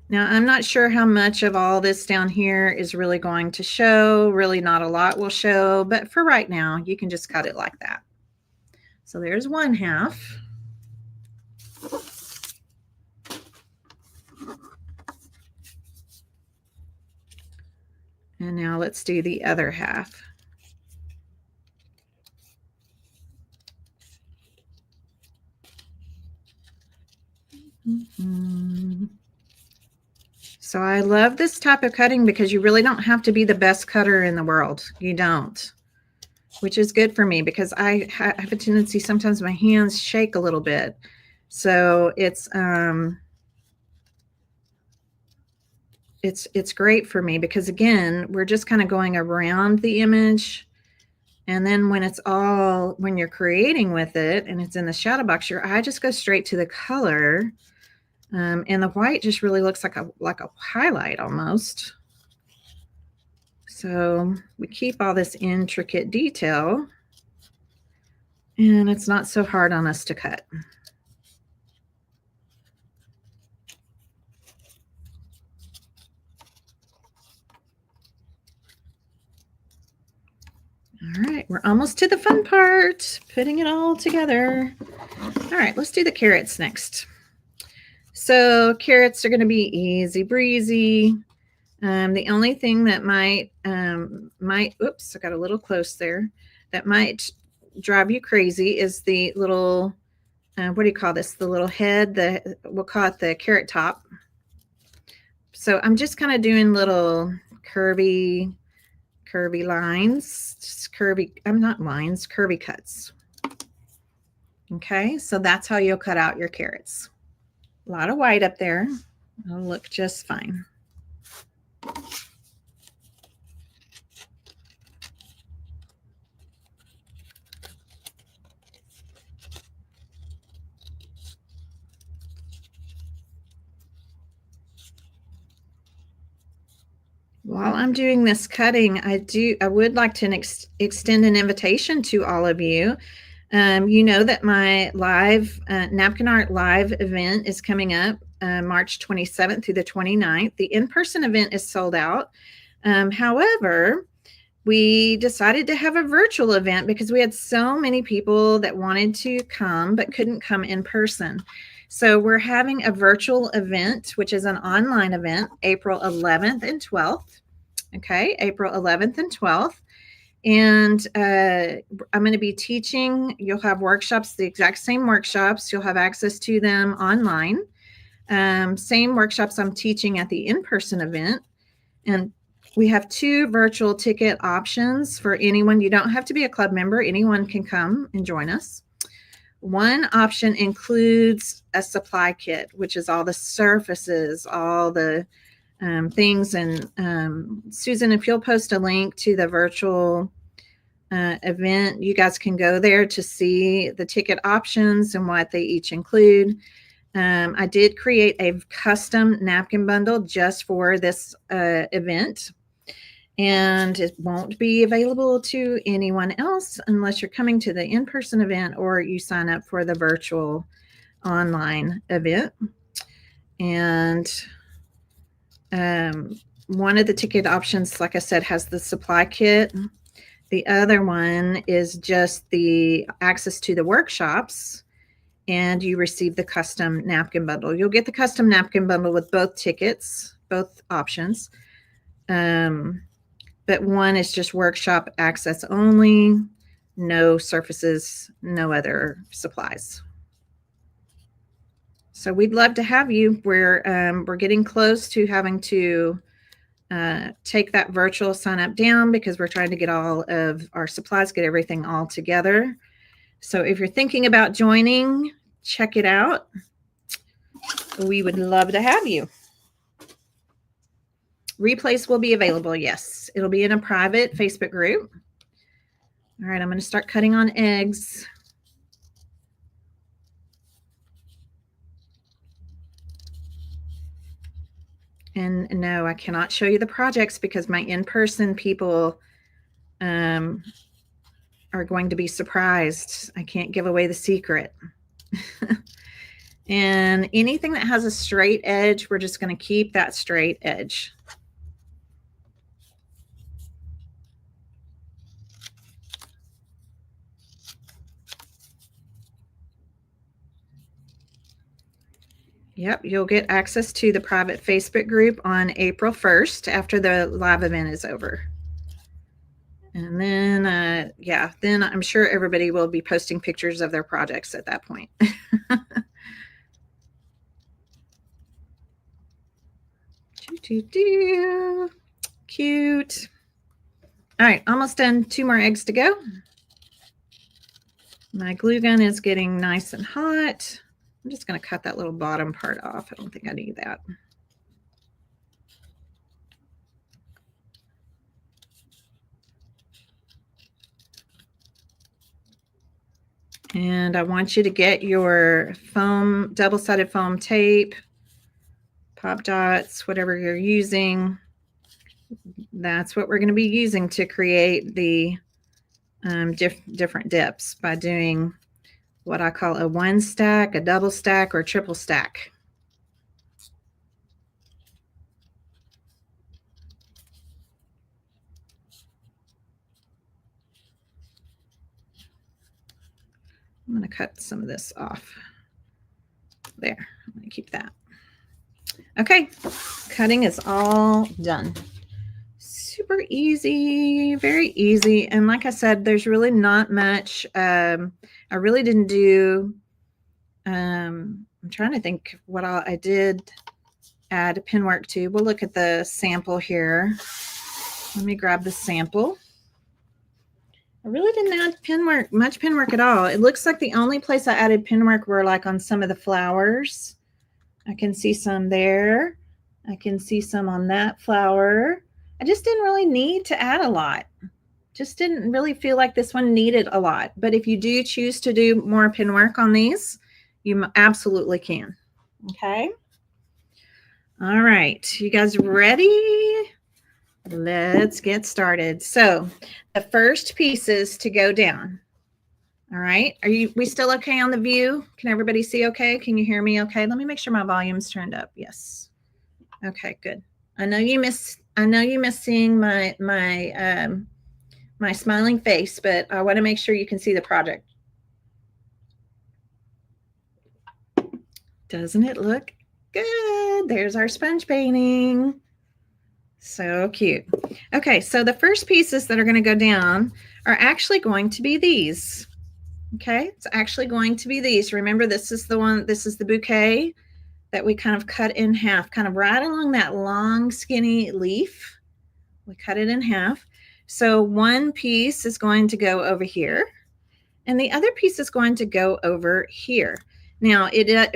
Now, I'm not sure how much of all this down here is really going to show. Really not a lot will show, but for right now, you can just cut it like that. So there's one half. And now let's do the other half. So I love this type of cutting because you really don't have to be the best cutter in the world. You don't, which is good for me because I have a tendency sometimes my hands shake a little bit. So it's great for me because again, we're just kind of going around the image. And then when you're creating with it and it's in the shadow box, your eye just goes straight to the color. And the white just really looks like a highlight almost. So we keep all this intricate detail and it's not so hard on us to cut. All right, we're almost to the fun part, putting it all together. All right, let's do the carrots next. So carrots are going to be easy breezy. The only thing that might, oops, I got a little close there, that might drive you crazy is the little, what do you call this? The little head, we'll call it the carrot top. So I'm just kind of doing little curvy lines, just curvy cuts. Okay, so that's how you'll cut out your carrots. A lot of white up there. It'll look just fine. While I'm doing this cutting, I would like to extend an invitation to all of you. You know that my live napkin art live event is coming up March 27th through the 29th. The in-person event is sold out. However, we decided to have a virtual event because we had so many people that wanted to come but couldn't come in person. So we're having a virtual event, which is an online event, April 11th and 12th. Okay, April 11th and 12th. And I'm going to be teaching. You'll have workshops, the exact same workshops. You'll have access to them online. Same workshops I'm teaching at the in-person event. And we have 2 virtual ticket options for anyone. You don't have to be a club member. Anyone can come and join us. One option includes a supply kit, which is all the surfaces, all the things. And Susan, if you'll post a link to the virtual event, you guys can go there to see the ticket options and what they each include. I did create a custom napkin bundle just for this event, and it won't be available to anyone else unless you're coming to the in-person event or you sign up for the virtual online event. And one of the ticket options, like I said, has the supply kit. The other one is just the access to the workshops, and you receive the custom napkin bundle. You'll get the custom napkin bundle with both tickets, both options. But one is just workshop access only, no surfaces, no other supplies. So we'd love to have you. We're getting close to having to take that virtual sign up down because we're trying to get all of our supplies, get everything all together. So if you're thinking about joining, check it out. We would love to have you. Replays will be available. Yes, it'll be in a private Facebook group. All right, I'm going to start cutting on eggs. And no, I cannot show you the projects because my in-person people are going to be surprised. I can't give away the secret. And anything that has a straight edge, we're just going to keep that straight edge. Yep, you'll get access to the private Facebook group on April 1st after the live event is over. And then, yeah, then I'm sure everybody will be posting pictures of their projects at that point. Cute. All right, almost done. 2 more eggs to go. My glue gun is getting nice and hot. I'm just going to cut that little bottom part off. I don't think I need that. And I want you to get your foam, double-sided foam tape, pop dots, whatever you're using. That's what we're going to be using to create the different dips by doing what I call a 1 stack, a double stack, or triple stack. I'm going to cut some of this off. There, I'm going to keep that. Okay, cutting is all done. Super easy, very easy. And like I said, there's really not much. I really didn't do, I'm trying to think what I did add pin work to. We'll look at the sample here. Let me grab the sample. I really didn't add much pin work at all. It looks like the only place I added pin work were like on some of the flowers. I can see some there. I can see some on that flower. I just didn't really need to add a lot. Just didn't really feel like this one needed a lot. But if you do choose to do more pin work on these, you absolutely can. Okay. All right. You guys ready? Let's get started. So the first pieces to go down. All right. We still okay on the view? Can everybody see okay? Can you hear me okay? Let me make sure my volume's turned up. Yes. Okay, good. I know you miss seeing my smiling face, but I want to make sure you can see the project. Doesn't it look good? There's our sponge painting. So cute. Okay, so the first pieces that are going to go down are actually going to be these. Okay, it's actually going to be these. Remember, this is the bouquet that we kind of cut in half, kind of right along that long, skinny leaf. We cut it in half. So one piece is going to go over here, and the other piece is going to go over here. Now,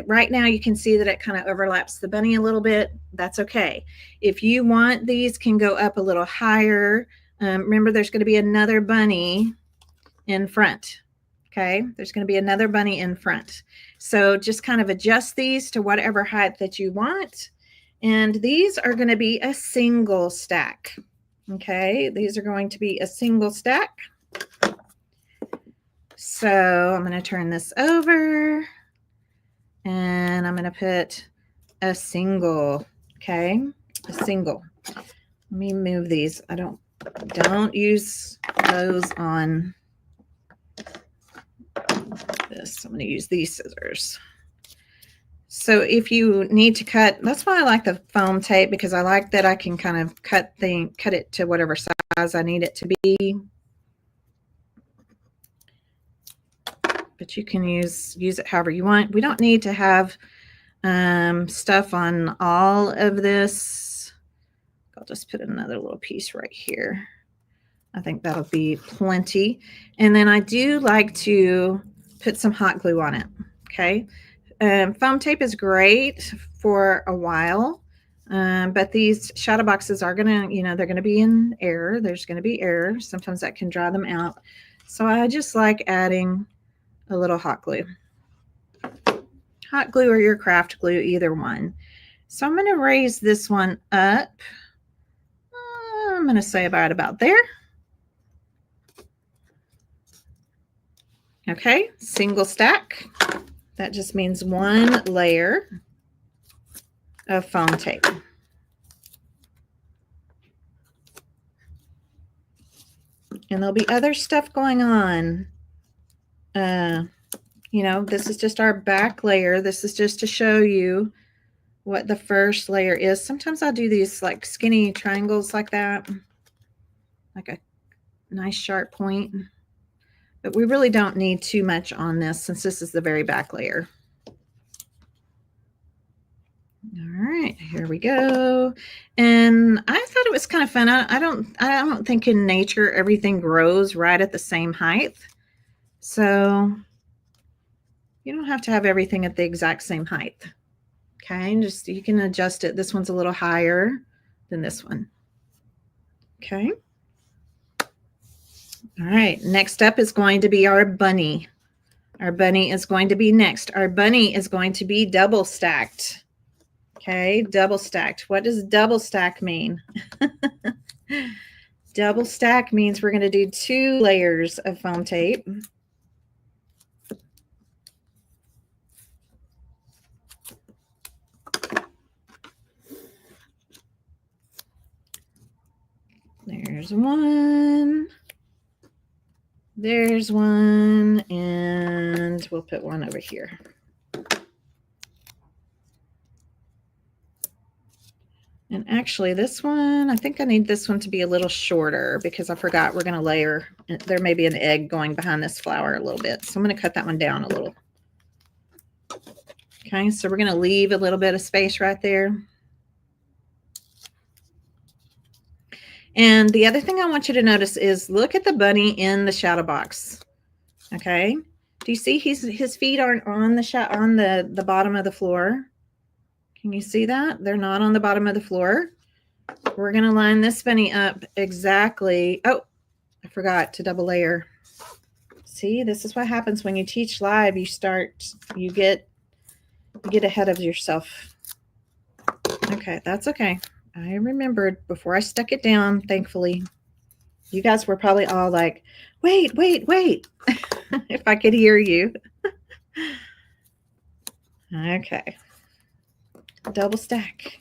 right now you can see that it kind of overlaps the bunny a little bit. That's okay. If you want, these can go up a little higher. Remember, there's going to be another bunny in front. Okay, there's going to be another bunny in front. So just kind of adjust these to whatever height that you want. And these are going to be a single stack. Okay, these are going to be a single stack. So I'm going to turn this over. And I'm going to put a single, okay? A single. Let me move these. I don't use those on this. I'm going to use these scissors. So if you need to cut, that's why I like the foam tape, because I like that I can kind of cut it to whatever size I need it to be. But you can use it however you want. We don't need to have stuff on all of this. I'll just put another little piece right here. I think that'll be plenty. And then I do like to put some hot glue on it. Okay. Foam tape is great for a while, but these shadow boxes are going to, they're going to be in air. There's going to be air. Sometimes that can dry them out. So I just like adding a little hot glue. Hot glue or your craft glue, either one. So I'm going to raise this one up. I'm going to say about there. Okay, single stack. That just means one layer of foam tape. And there'll be other stuff going on. You know, this is just our back layer. This is just to show you what the first layer is. Sometimes I'll do these like skinny triangles like that, like a nice sharp point. But we really don't need too much on this since this is the very back layer. All right, here we go. And I thought it was kind of fun. I don't think in nature everything grows right at the same height. So you don't have to have everything at the exact same height. Okay, and just you can adjust it. This one's a little higher than this one. Okay. All right, next up is going to be our bunny. Our bunny is going to be next. Our bunny is going to be double stacked. Okay, double stacked. What does double stack mean? Double stack means we're going to do 2 layers of foam tape. There's one. There's one, and we'll put one over here. And actually this one, I think I need this one to be a little shorter because I forgot we're going to layer. There may be an egg going behind this flower a little bit. So I'm going to cut that one down a little. Okay, so we're going to leave a little bit of space right there. And the other thing I want you to notice is look at the bunny in the shadow box. Okay, do you see his feet aren't on the bottom of the floor? Can you see that? They're not on the bottom of the floor. We're going to line this bunny up exactly. Oh, I forgot to double layer. See, this is what happens when you teach live. You get ahead of yourself. Okay, that's okay. I remembered before I stuck it down, thankfully. You guys were probably all like, wait. If I could hear you. Okay. Double stack.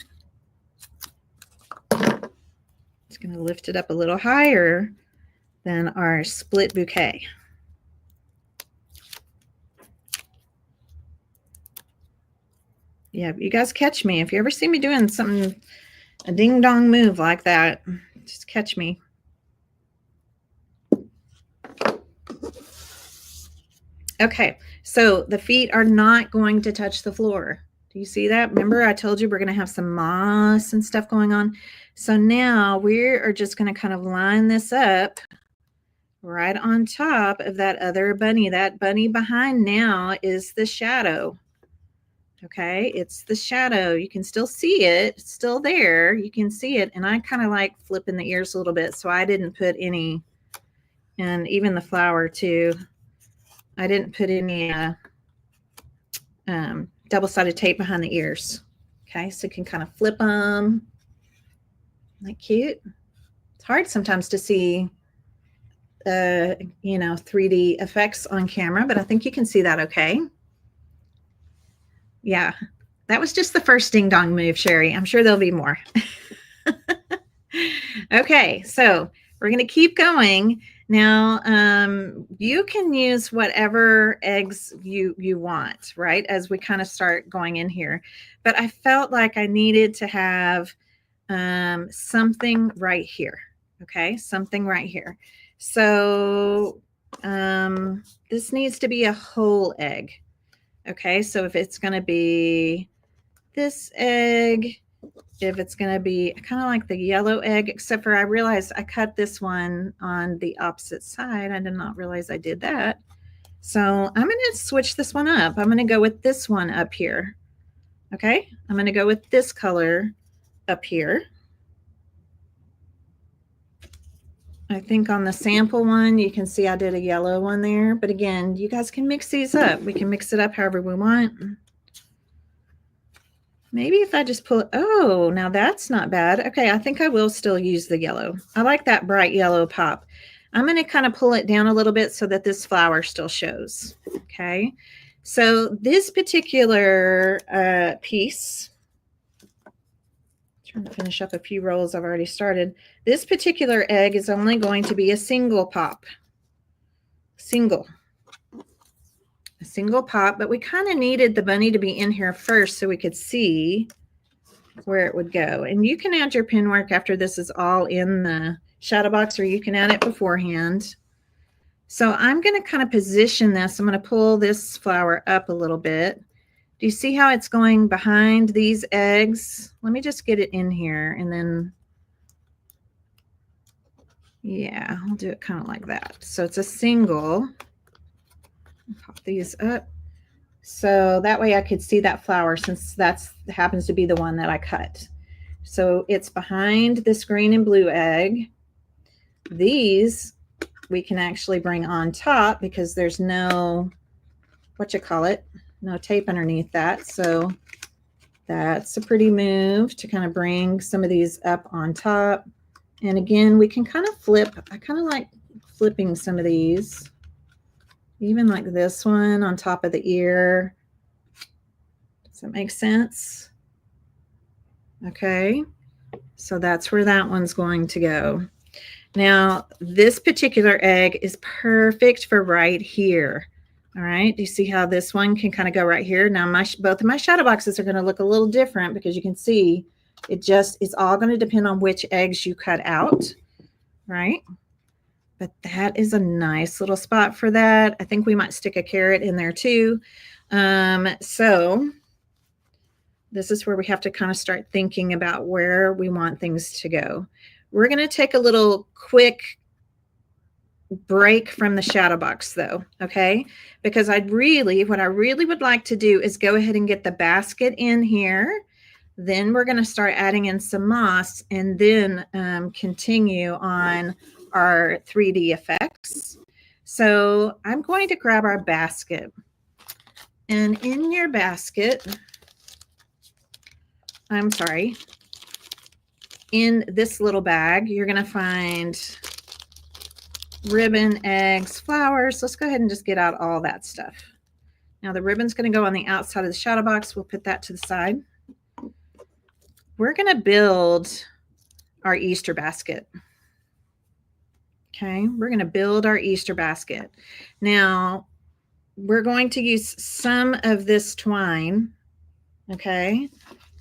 It's going to lift it up a little higher than our split bouquet. Yeah, you guys catch me. If you ever see me doing something, a ding-dong move like that, just catch me. Okay, so the feet are not going to touch the floor. Do you see that? Remember I told you we're going to have some moss and stuff going on. So now we are just going to kind of line this up right on top of that other bunny. That bunny behind now is the shadow. Okay, it's the shadow. You can still see it. It's still there. You can see it. And I kind of like flipping the ears a little bit, so I didn't put any, and even the flower too. I didn't put any double-sided tape behind the ears. Okay, so you can kind of flip them. Isn't that cute? It's hard sometimes to see, 3D effects on camera, but I think you can see that okay. Yeah, that was just the first ding-dong move, Sherry. I'm sure there'll be more. Okay, so we're going to keep going. Now, you can use whatever eggs you want, right, as we kind of start going in here. But I felt like I needed to have something right here, okay, something right here. So this needs to be a whole egg. Okay, so if it's going to be this egg, if it's going to be kind of like the yellow egg, except for I realized I cut this one on the opposite side. I did not realize I did that. So I'm going to switch this one up. I'm going to go with this one up here. Okay, I'm going to go with this color up here. I think on the sample one, you can see I did a yellow one there. But again, you guys can mix these up. We can mix it up however we want. Maybe if I just pull it. Oh, now that's not bad. Okay, I think I will still use the yellow. I like that bright yellow pop. I'm going to kind of pull it down a little bit so that this flower still shows. Okay. So this particular piece, trying to finish up a few rolls I've already started. This particular egg is only going to be a single pop. A single pop, but we kind of needed the bunny to be in here first so we could see where it would go. And you can add your pin work after this is all in the Shadowbox, or you can add it beforehand. So I'm going to kind of position this. I'm going to pull this flower up a little bit. Do you see how it's going behind these eggs? Let me just get it in here, and then, yeah, I'll do it kind of like that. So it's a single. Pop these up. So that way I could see that flower, since that's happens to be the one that I cut. So it's behind this green and blue egg. These we can actually bring on top because there's no, no tape underneath that. So that's a pretty move to kind of bring some of these up on top. And again, we can kind of flip. I kind of like flipping some of these. Even like this one on top of the ear. Does that make sense? Okay, so that's where that one's going to go. Now, this particular egg is perfect for right here. All right, do you see how this one can kind of go right here? Now, both of my shadow boxes are going to look a little different because you can see it's all going to depend on which eggs you cut out, right? But that is a nice little spot for that. I think we might stick a carrot in there too. So this is where we have to kind of start thinking about where we want things to go. We're going to take a little quick break from the shadow box though, okay? Because what I really would like to do is go ahead and get the basket in here. Then we're going to start adding in some moss, and then continue on our 3D effects. So I'm going to grab our basket, and in your basket, in this little bag, you're going to find ribbon, eggs, flowers. Let's go ahead and just get out all that stuff. Now the ribbon's going to go on the outside of the shadow box. We'll put that to the side. We're going to build our Easter basket. Okay, we're going to build our Easter basket. Now, we're going to use some of this twine, okay,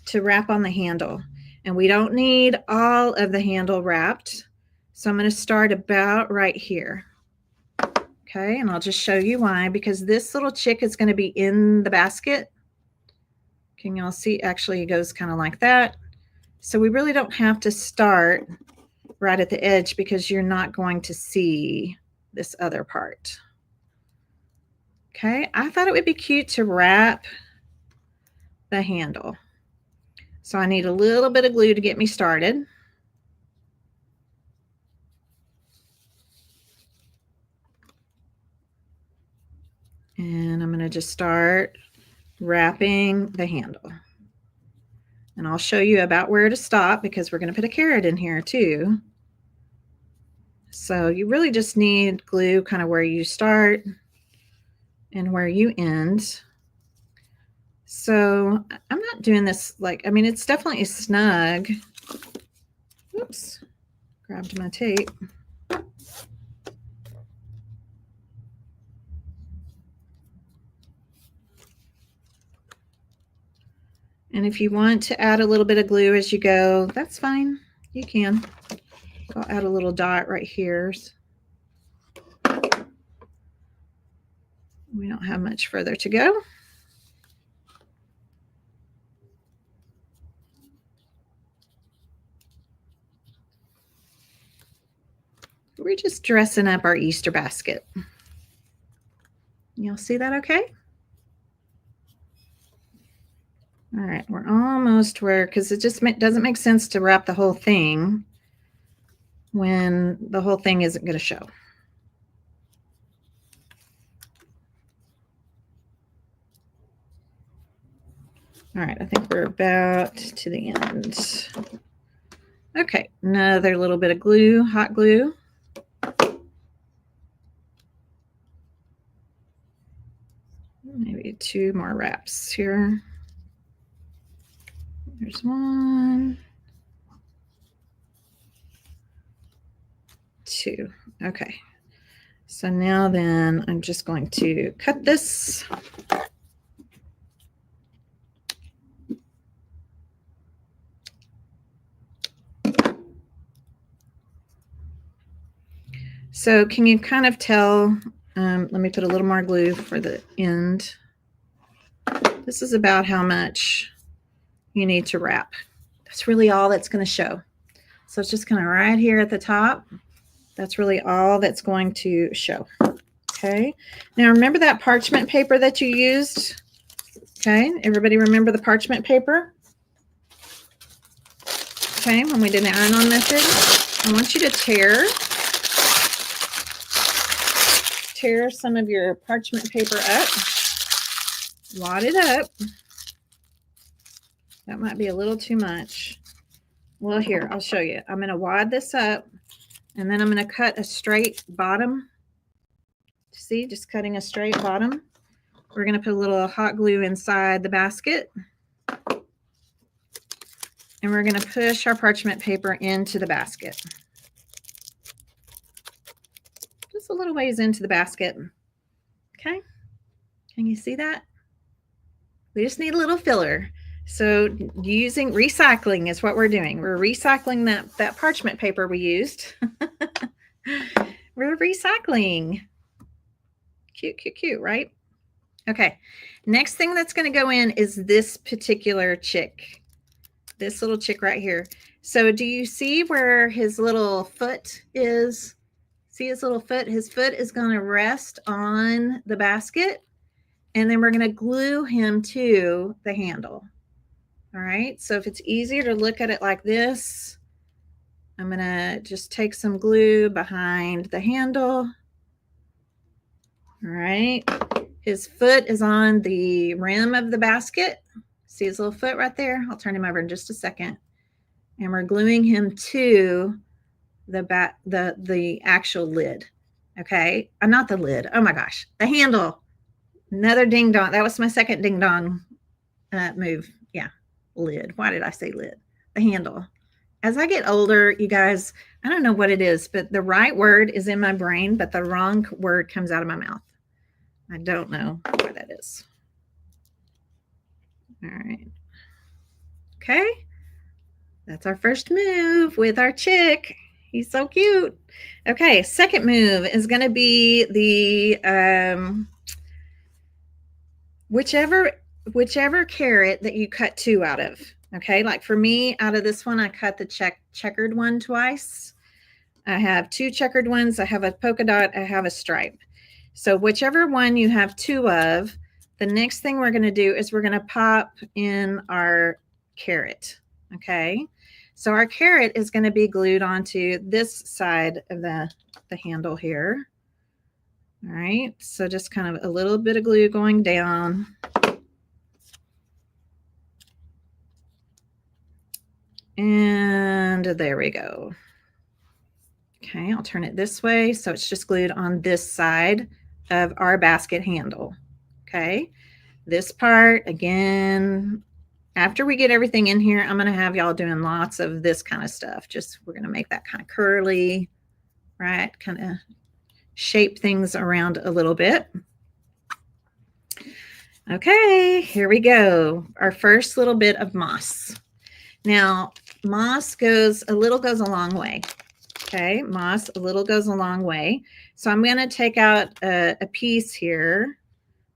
to wrap on the handle. And we don't need all of the handle wrapped. So I'm going to start about right here. Okay, and I'll just show you why. Because this little chick is going to be in the basket. Can y'all see? Actually, it goes kind of like that. So we really don't have to start right at the edge because you're not going to see this other part. Okay, I thought it would be cute to wrap the handle. So I need a little bit of glue to get me started. And I'm going to just start wrapping the handle. And I'll show you about where to stop because we're going to put a carrot in here too. So you really just need glue kind of where you start and where you end. So I'm not doing this it's definitely snug. Oops, grabbed my tape. And if you want to add a little bit of glue as you go, that's fine. You can. I'll add a little dot right here. We don't have much further to go. We're just dressing up our Easter basket. Y'all see that okay? All right, we're almost where, because it just doesn't make sense to wrap the whole thing when the whole thing isn't going to show. All right, I think we're about to the end. Okay, another little bit of glue, hot glue. 2 more wraps here. There's 1, 2. Okay. So now then I'm just going to cut this. So can you kind of tell, let me put a little more glue for the end. This is about how much you need to wrap. That's really all that's going to show. So it's just kind of right here at the top. That's really all that's going to show. Okay. Now remember that parchment paper that you used? Okay. Everybody remember the parchment paper? Okay. When we did the iron-on method, I want you to tear some of your parchment paper up. Wad it up. That might be a little too much. Well, here, I'll show you. I'm going to wad this up, and then I'm going to cut a straight bottom. See, just cutting a straight bottom. We're going to put a little hot glue inside the basket. And we're going to push our parchment paper into the basket. Just a little ways into the basket. Okay. Can you see that? We just need a little filler. So using recycling is what we're doing. We're recycling that parchment paper we used. We're recycling. Cute, cute, cute, right? Okay. Next thing that's going to go in is this particular chick. This little chick right here. So do you see where his little foot is? See his little foot? His foot is going to rest on the basket. And then we're going to glue him to the handle. All right. So if it's easier to look at it like this, I'm going to just take some glue behind the handle. All right. His foot is on the rim of the basket. See his little foot right there? I'll turn him over in just a second. And we're gluing him to the actual lid. Okay. Not the lid. Oh my gosh. The handle. Another ding dong. That was my second ding dong move. Yeah. Lid. Why did I say lid? The handle. As I get older, you guys, I don't know what it is, but the right word is in my brain, but the wrong word comes out of my mouth. I don't know why that is. All right. Okay. That's our first move with our chick. He's so cute. Okay. Second move is going to be the whichever carrot that you cut 2 out of. Okay. Like for me, out of this one, I cut the checkered one twice. I have 2 checkered ones. I have a polka dot. I have a stripe. So whichever one you have 2 of, the next thing we're going to do is we're going to pop in our carrot. Okay. So our carrot is going to be glued onto this side of the handle here. All right. So just kind of a little bit of glue going down. And there we go. Okay. I'll turn it this way. So it's just glued on this side of our basket handle. Okay. This part, again, after we get everything in here, I'm going to have y'all doing lots of this kind of stuff. Just, we're going to make that kind of curly, right? Kind of shape things around a little bit. Okay, here we go. Our first little bit of moss. Now, moss goes a long way. Okay, moss, a little goes a long way. So I'm going to take out a piece here.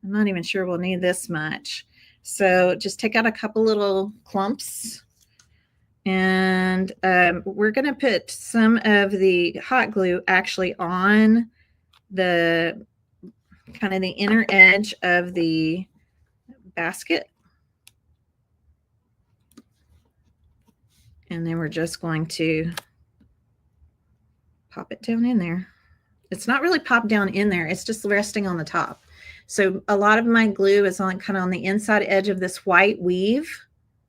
I'm not even sure we'll need this much. So just take out a couple little clumps. And we're going to put some of the hot glue actually on the kind of the inner edge of the basket. And then we're just going to pop it down in there. It's not really popped down in there. It's just resting on the top. So a lot of my glue is on kind of on the inside edge of this white weave,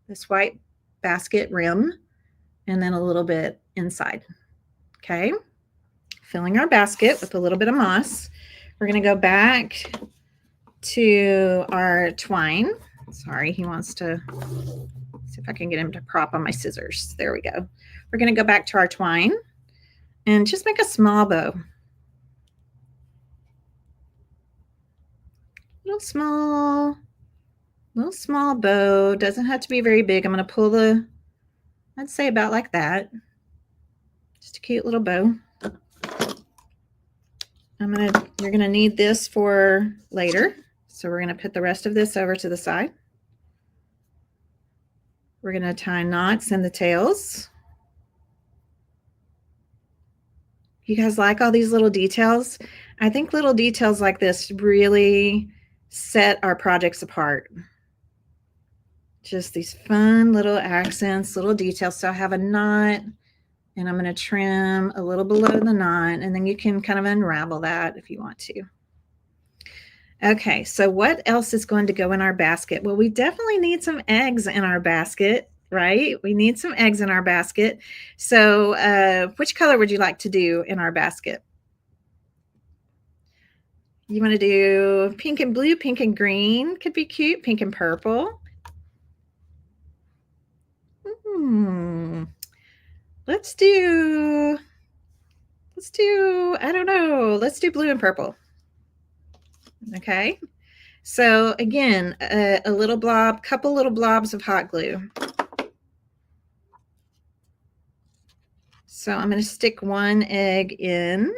this white basket rim, and then a little bit inside. Okay. Filling our basket with a little bit of moss. We're going to go back to our twine. Sorry, he wants to see if I can get him to prop on my scissors. There we go. We're going to go back to our twine and just make a small bow. Little small bow. Doesn't have to be very big. I'm going to pull the, I'd say about like that. Just a cute little bow. You're going to need this for later. So we're going to put the rest of this over to the side. We're going to tie knots in the tails. You guys like all these little details? I think little details like this really set our projects apart. Just these fun little accents, little details. So I have a knot, and I'm going to trim a little below the knot, and then you can kind of unravel that if you want to. Okay, so what else is going to go in our basket? Well, we definitely need some eggs in our basket, right? We need some eggs in our basket. So which color would you like to do in our basket? You want to do pink and blue, pink and green could be cute, pink and purple. Let's do, I don't know, let's do blue and purple. Okay, so again, a little blob, couple little blobs of hot glue. So I'm going to stick one egg in,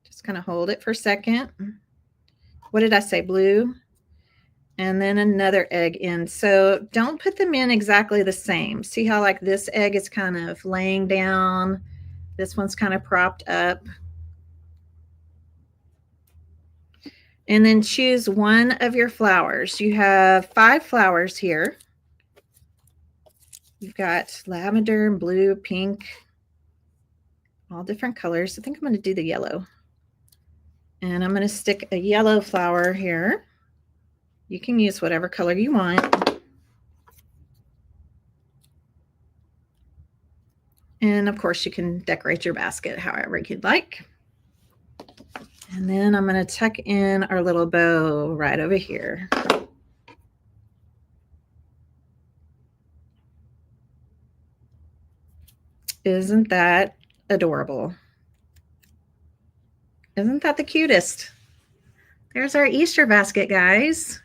just kind of hold it for a second. What did I say? Blue. And then another egg in. So don't put them in exactly the same. See how like this egg is kind of laying down. This one's kind of propped up. And then choose one of your flowers. You have 5 flowers here. You've got lavender and blue, pink, all different colors. I think I'm going to do the yellow. And I'm going to stick a yellow flower here. You can use whatever color you want. And of course, you can decorate your basket however you'd like. And then I'm going to tuck in our little bow right over here. Isn't that adorable? Isn't that the cutest? There's our Easter basket, guys.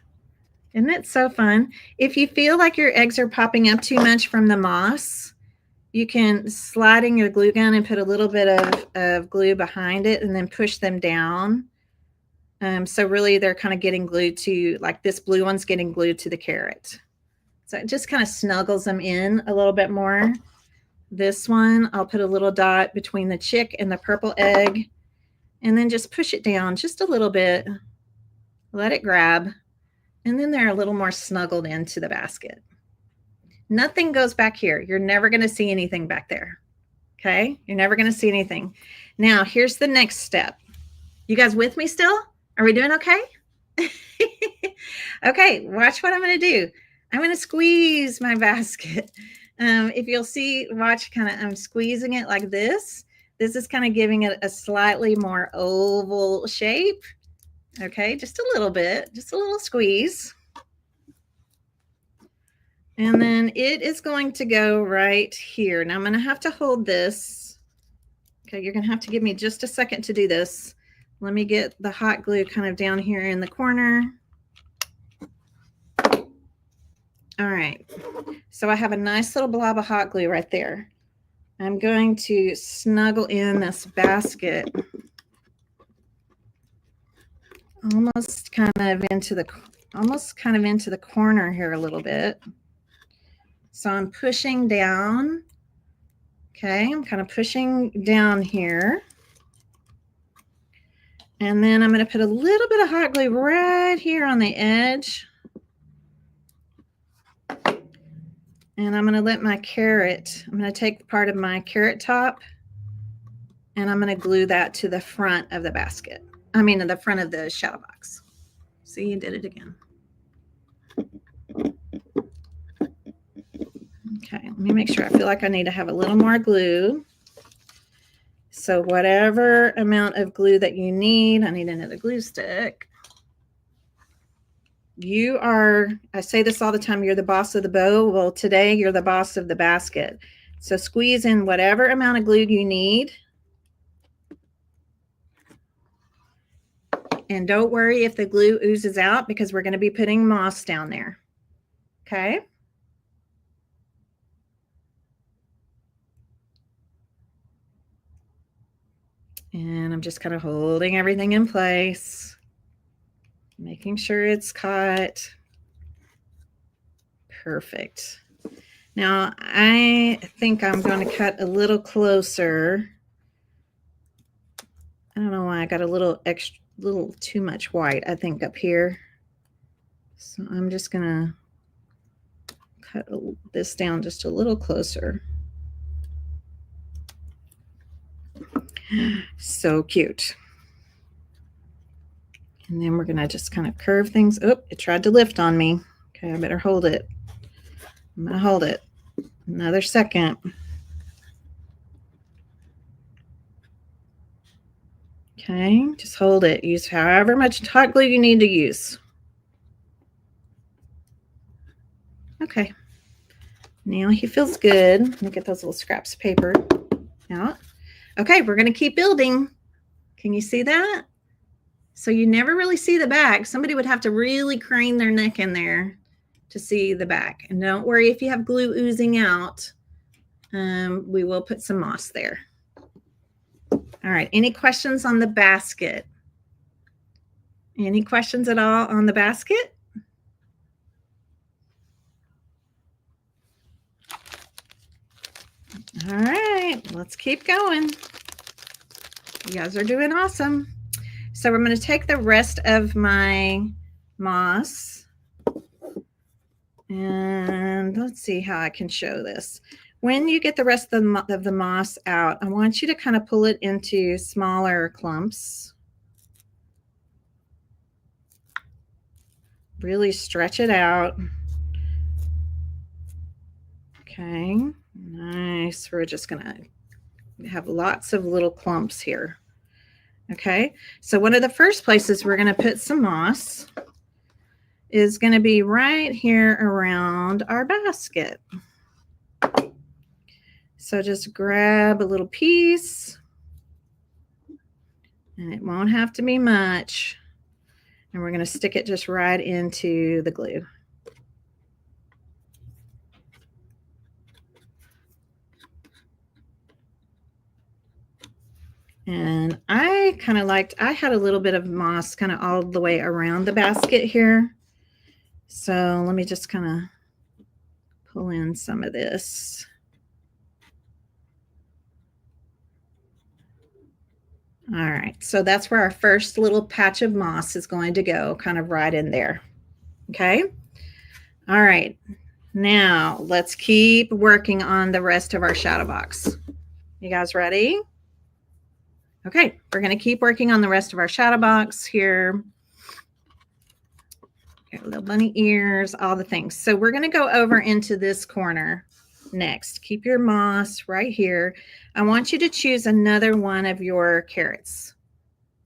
Isn't it so fun? If you feel like your eggs are popping up too much from the moss, you can slide in your glue gun and put a little bit of glue behind it and then push them down. So really they're kind of getting glued to, like this blue one's getting glued to the carrot. So it just kind of snuggles them in a little bit more. This one, I'll put a little dot between the chick and the purple egg and then just push it down just a little bit. Let it grab. And then they're a little more snuggled into the basket. Nothing goes back here. You're never going to see anything back there. Okay? You're never going to see anything. Now, here's the next step. You guys with me still? Are we doing okay? Okay, watch what I'm going to do. I'm going to squeeze my basket. If you'll see, watch kind of, I'm squeezing it like this. This is kind of giving it a slightly more oval shape. Okay, just a little bit, just a little squeeze. And then it is going to go right here. Now I'm going to have to hold this. Okay, you're going to have to give me just a second to do this. Let me get the hot glue kind of down here in the corner. All right, so I have a nice little blob of hot glue right there. I'm going to snuggle in this basket almost kind of into the corner here a little bit. So I'm pushing down. Okay, I'm kind of pushing down here. And then I'm going to put a little bit of hot glue right here on the edge. And I'm going to let my carrot, I'm going to take part of my carrot top and I'm going to glue that to the front of the basket. I mean, to the front of the shadow box. See, you did it again. Okay, let me make sure. I feel like I need to have a little more glue. So whatever amount of glue that you need, I need another glue stick. you are, I say this all the time, you're the boss of the bow. Well, today you're the boss of the basket. So squeeze in whatever amount of glue you need. And don't worry if the glue oozes out, because we're going to be putting moss down there. Okay. And I'm just kind of holding everything in place, making sure it's caught. Perfect. Now I think I'm going to cut a little closer. I don't know why I got a little too much white, I think, up here. So I'm just going to cut this down just a little closer. So cute. And then we're going to just kind of curve things. Oh, it tried to lift on me. Okay, I better hold it. I'm going to hold it another second. Okay, just hold it. Use however much hot glue you need to use. Okay, now he feels good. Let me get those little scraps of paper out. Okay, we're going to keep building. Can you see that? So you never really see the back. Somebody would have to really crane their neck in there to see the back. And don't worry if you have glue oozing out. We will put some moss there. All right, any questions on the basket? Any questions at all on the basket? All right, let's keep going. You guys are doing awesome. So we're going to take the rest of my moss, and let's see how I can show this. When you get the rest of the moss out, I want you to kind of pull it into smaller clumps. Really stretch it out. Okay, nice. We're just going to have lots of little clumps here. Okay, so one of the first places we're going to put some moss is going to be right here around our basket. So just grab a little piece, and it won't have to be much. And we're going to stick it just right into the glue. And I kind of liked, I had a little bit of moss kind of all the way around the basket here. So let me just kind of pull in some of this. All right, so that's where our first little patch of moss is going to go, kind of right in there. Okay. All right, now let's keep working on the rest of our shadow box. You guys ready? Okay, we're going to keep working on the rest of our shadow box here. Got little bunny ears, all the things. So we're going to go over into this corner next. Keep your moss right here. I want you to choose another one of your carrots.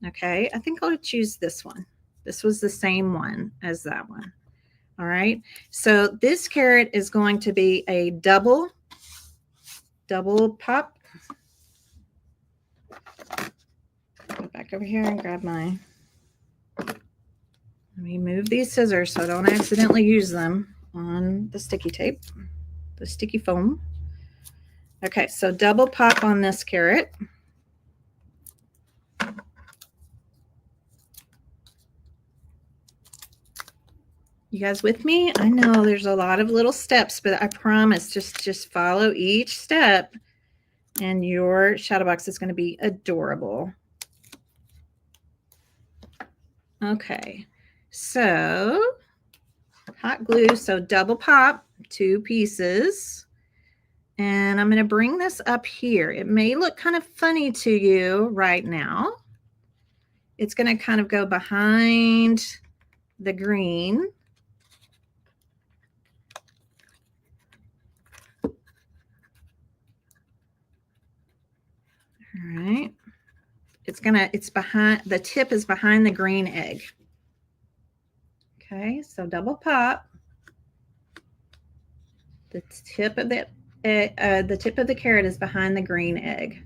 Okay, I think I'll choose this one. This was the same one as that one. All right, so this carrot is going to be a double pop. Go back over here and grab my, let me move these scissors so I don't accidentally use them on the sticky tape, the sticky foam. Okay, so double pop on this carrot. You guys with me? I know there's a lot of little steps, but I promise just follow each step and your shadow box is going to be adorable. Okay, so hot glue, so double pop 2 pieces. And I'm going to bring this up here. It may look kind of funny to you right now. It's going to kind of go behind the green. All right. It's behind, the tip is behind the green egg. Okay, So double pop. The tip of the carrot is behind the green egg.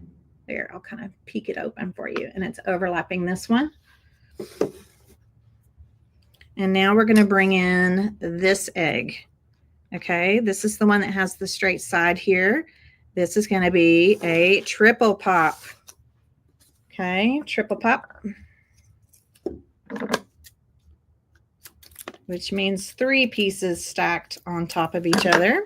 There, I'll kind of peek it open for you, and it's overlapping this one. And now we're going to bring in this egg. Okay, this is the one that has the straight side here. This is going to be a triple pop. Okay, triple pop, which means 3 pieces stacked on top of each other.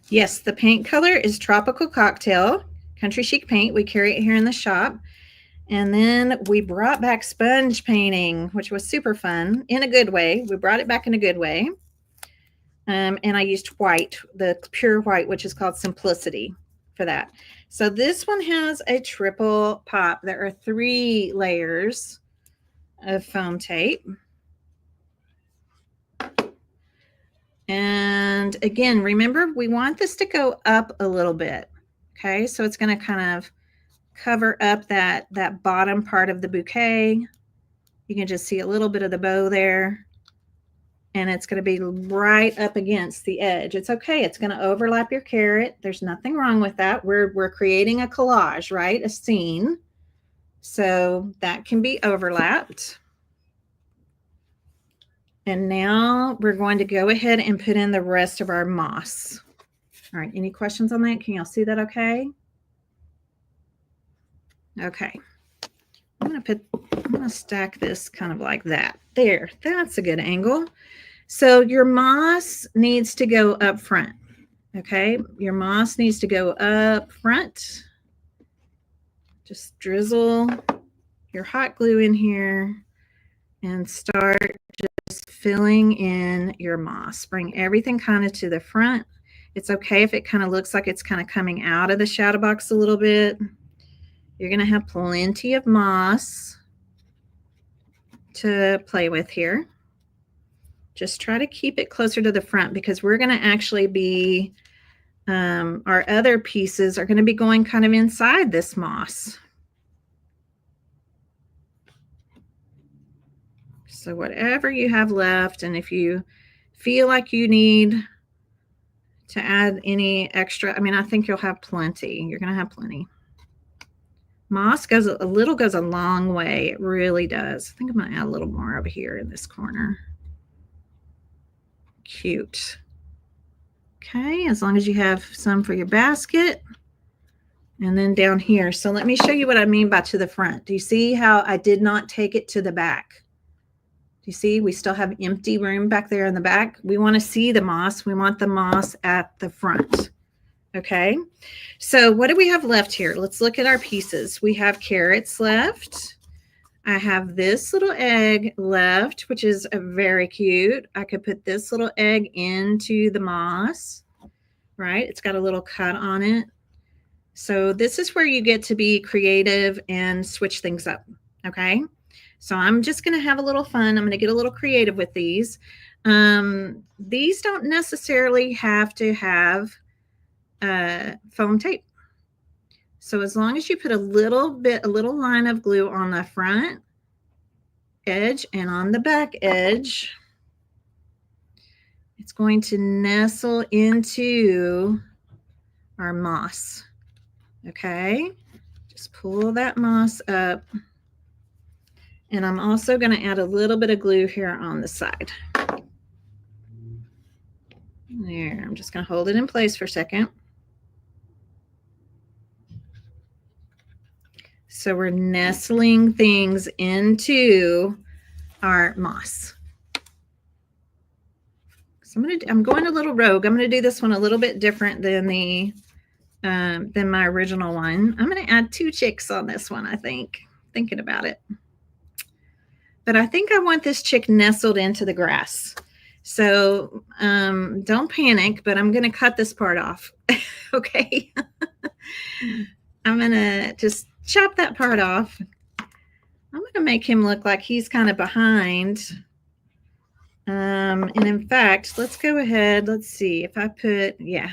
Yes, the paint color is Tropical Cocktail, Country Chic paint. We carry it here in the shop. And then we brought back sponge painting, which was super fun in a good way. We brought it back in a good way. And I used white, the pure white, which is called Simplicity for that. So this one has a triple pop. There are 3 layers of foam tape. And again, remember, we want this to go up a little bit. Okay, so it's going to kind of cover up that bottom part of the bouquet. You can just see a little bit of the bow there. And it's going to be right up against the edge. It's okay. It's going to overlap your carrot. There's nothing wrong with that. We're creating a collage, right? A scene. So that can be overlapped. And now we're going to go ahead and put in the rest of our moss. All right, any questions on that? Can y'all see that okay? Okay. I'm gonna stack this kind of like that. There, that's a good angle. So your moss needs to go up front. Okay, your moss needs to go up front. Just drizzle your hot glue in here and start just filling in your moss. Bring everything kind of to the front. It's okay if it kind of looks like it's kind of coming out of the shadow box a little bit. You're going to have plenty of moss to play with here. Just try to keep it closer to the front because we're going to actually be, our other pieces are going to be going kind of inside this moss. So whatever you have left, and if you feel like you need to add any extra, I mean, I think you'll have plenty. You're going to have plenty. Moss goes a long way. It really does. I think I'm going to add a little more over here in this corner. Cute. Okay, as long as you have some for your basket. And then down here. So let me show you what I mean by to the front. Do you see how I did not take it to the back? Do you see we still have empty room back there in the back? We want to see the moss. We want the moss at the front. Okay, so what do we have left here? Let's look at our pieces. We have carrots left. I have this little egg left, which is very cute. I could put this little egg into the moss, right? It's got a little cut on it. So this is where you get to be creative and switch things up, okay? So I'm just going to have a little fun. I'm going to get a little creative with these. These don't necessarily have to have foam tape. So as long as you put a little line of glue on the front edge and on the back edge, it's going to nestle into our moss. Okay, just pull that moss up. And I'm also going to add a little bit of glue here on the side. There, I'm just going to hold it in place for a second. So we're nestling things into our moss. So I'm going a little rogue. I'm going to do this one a little bit different than my original one. I'm going to add 2 chicks on this one, I think, thinking about it. But I think I want this chick nestled into the grass. So don't panic, but I'm going to cut this part off. Okay. I'm going to just chop that part off. I'm going to make him look like he's kind of behind And in fact, let's go ahead. Let's see if I put, yeah.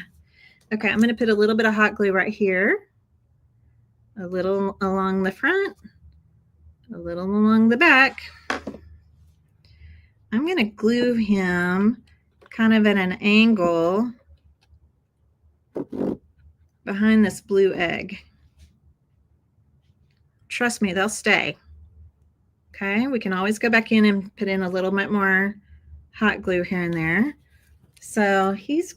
Okay, I'm going to put a little bit of hot glue right here, a little along the front, a little along the back. I'm going to glue him kind of at an angle behind this blue egg. Trust me, they'll stay. Okay, we can always go back in and put in a little bit more hot glue here and there. So he's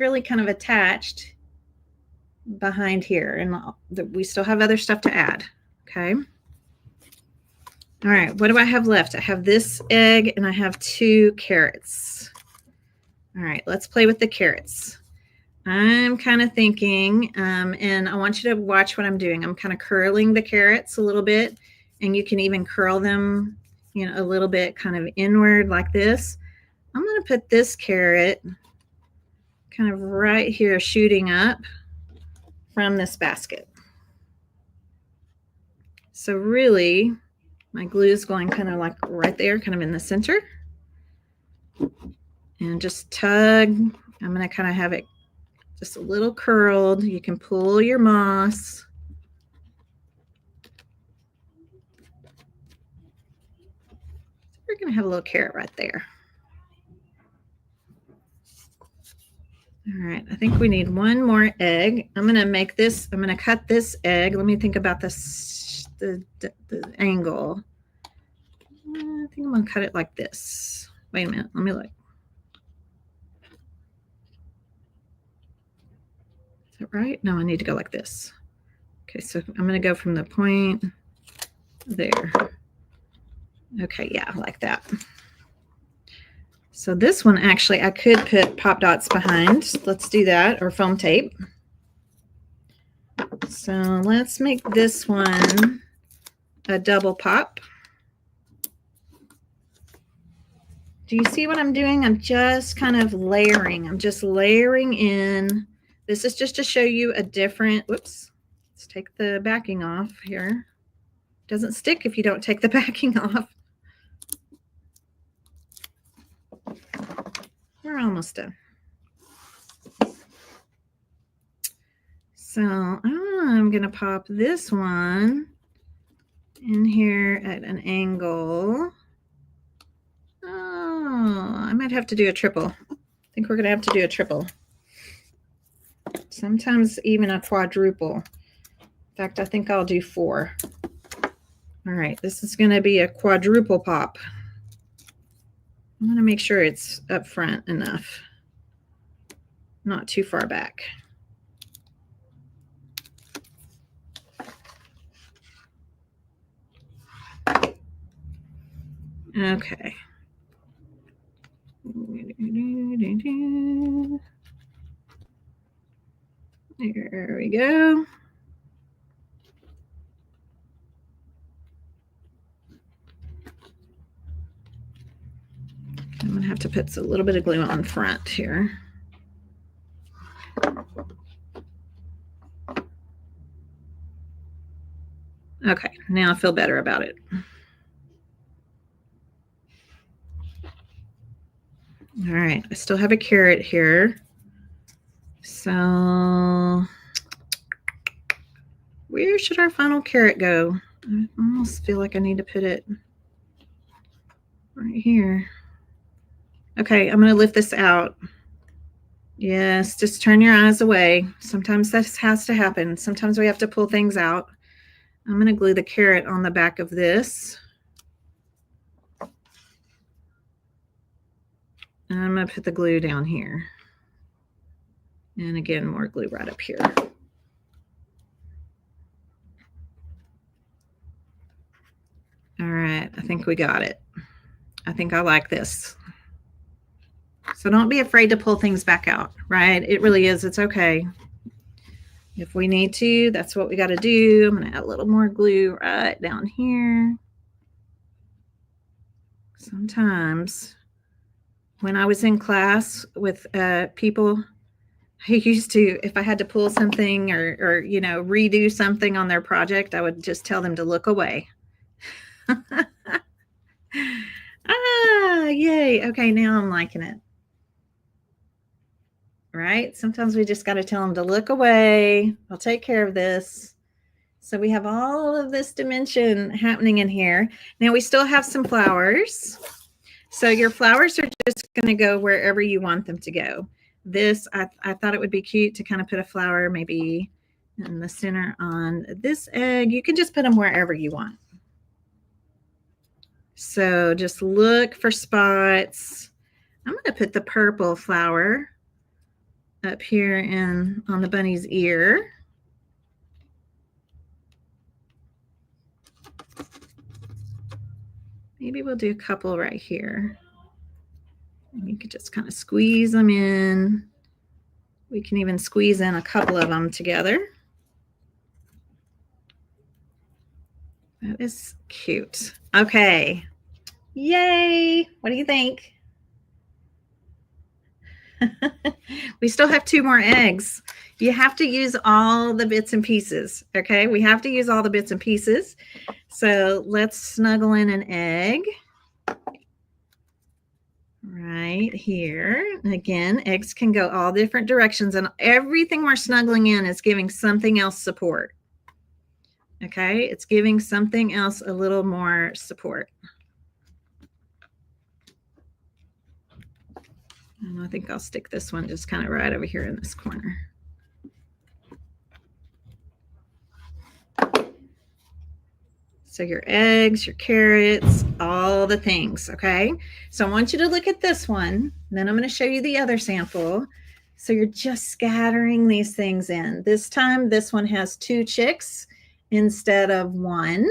really kind of attached behind here, and we still have other stuff to add. Okay. All right, what do I have left? I have this egg and I have 2 carrots. All right, let's play with the carrots. I'm kind of thinking, and I want you to watch what I'm doing. I'm kind of curling the carrots a little bit, and you can even curl them, you know, a little bit kind of inward like this. I'm going to put this carrot kind of right here shooting up from this basket. So really, my glue is going kind of like right there, kind of in the center. And just tug. I'm going to kind of have it just a little curled. You can pull your moss. We're going to have a little carrot right there. All right, I think we need 1 more egg. I'm going to make this, I'm going to cut this egg. Let me think about this, the angle. I think I'm going to cut it like this. Wait a minute, let me look. Is that right? No, I need to go like this. Okay, so I'm going to go from the point there. Okay, yeah, like that. So this one, actually, I could put pop dots behind. Let's do that, or foam tape. So let's make this one a double pop. Do you see what I'm doing? I'm just kind of layering. I'm just layering in. This is just to show you a different, whoops, let's take the backing off here. It doesn't stick if you don't take the backing off. We're almost done. So I'm going to pop this one in here at an angle. Oh, I might have to do a triple. I think we're going to have to do a triple. Sometimes even a quadruple. In fact, I think I'll do 4. All right, this is going to be a quadruple pop. I'm going to make sure it's up front enough, not too far back. Okay. There we go. I'm going to have to put a little bit of glue on front here. Okay, now I feel better about it. All right, I still have a carrot here. So where should our final carrot go? I almost feel like I need to put it right here. Okay, I'm going to lift this out. Yes, just turn your eyes away. Sometimes this has to happen. Sometimes we have to pull things out. I'm going to glue the carrot on the back of this. And I'm going to put the glue down here. And again, more glue right up here. All right, I think we got it. I think I like this. So don't be afraid to pull things back out, right? It really is. It's okay. If we need to, that's what we got to do. I'm going to add a little more glue right down here. Sometimes when I was in class with people, I used to, if I had to pull something or you know, redo something on their project, I would just tell them to look away. Ah, yay. Okay, now I'm liking it. Right? Sometimes we just got to tell them to look away. I'll take care of this. So we have all of this dimension happening in here. Now we still have some flowers. So your flowers are just going to go wherever you want them to go. This, I thought it would be cute to kind of put a flower maybe in the center on this egg. You can just put them wherever you want. So just look for spots. I'm going to put the purple flower up here on the bunny's ear. Maybe we'll do a couple right here. And you can just kind of squeeze them in. We can even squeeze in a couple of them together. That is cute. Okay. Yay. What do you think? We still have 2 more eggs. You have to use all the bits and pieces. Okay. We have to use all the bits and pieces. So let's snuggle in an egg right here. And again, eggs can go all different directions, and everything we're snuggling in is giving something else support. Okay. It's giving something else a little more support. And I think I'll stick this one just kind of right over here in this corner. So your eggs, your carrots, all the things, okay? So I want you to look at this one, then I'm going to show you the other sample. So you're just scattering these things in. This time, this one has 2 chicks instead of 1,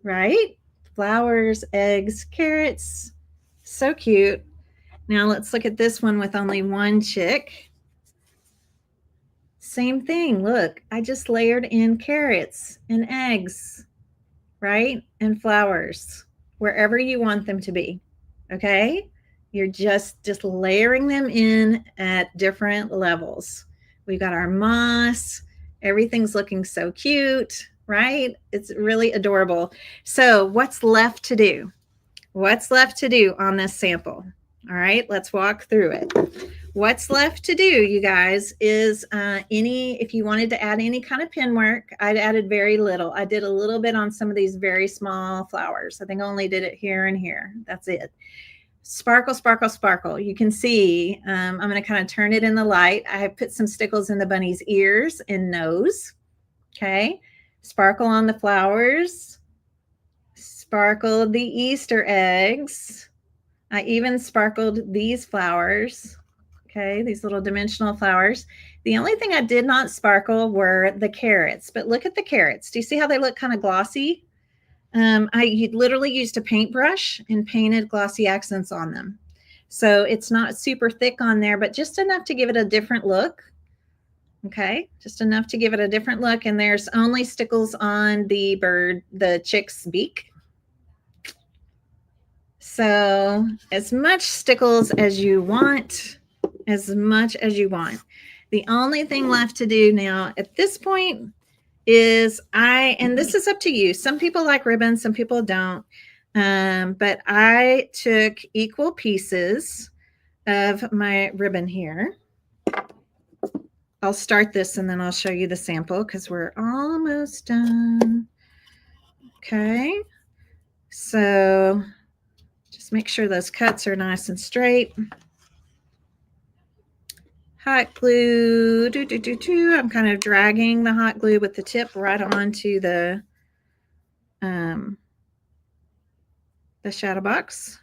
right? Flowers, eggs, carrots, so cute. Now let's look at this one with only 1 chick. Same thing, look, I just layered in carrots and eggs, right? And flowers, wherever you want them to be, okay? You're just layering them in at different levels. We've got our moss, everything's looking so cute, right? It's really adorable. So what's left to do? What's left to do on this sample? All right, let's walk through it. What's left to do, you guys, is if you wanted to add any kind of pin work, I'd added very little. I did a little bit on some of these very small flowers. I think I only did it here and here. That's it. Sparkle, sparkle, sparkle. You can see I'm going to kind of turn it in the light. I have put some stickles in the bunny's ears and nose. Okay. Sparkle on the flowers. Sparkle the Easter eggs. I even sparkled these flowers. Okay, these little dimensional flowers. The only thing I did not sparkle were the carrots, but look at the carrots. Do you see how they look kind of glossy? I literally used a paintbrush and painted glossy accents on them. So it's not super thick on there, but just enough to give it a different look. Okay, just enough to give it a different look. And there's only stickles on the chick's beak. So as much stickles as you want, as much as you want. The only thing left to do now at this point is and this is up to you. Some people like ribbons, some people don't. But I took equal pieces of my ribbon here. I'll start this and then I'll show you the sample because we're almost done. Okay. So just make sure those cuts are nice and straight. Hot glue, I'm kind of dragging the hot glue with the tip right onto the Shadowbox.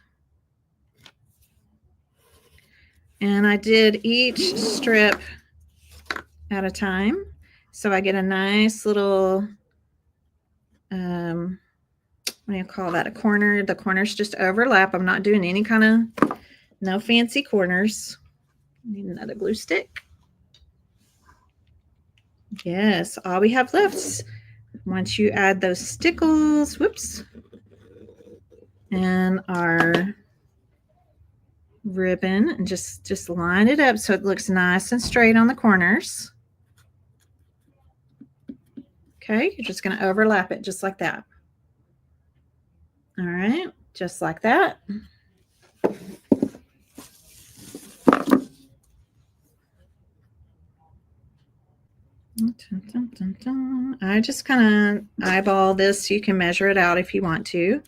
And I did each strip at a time. So I get a nice little, what do you call that? A corner. The corners just overlap. I'm not doing any kind of, no fancy corners. Need another glue stick. Yes, all we have left, once you add those stickles, whoops, and our ribbon, and just line it up so it looks nice and straight on the corners. Okay, you're just going to overlap it just like that. All right, just like that. I just kind of eyeball this. You can measure it out if you want to.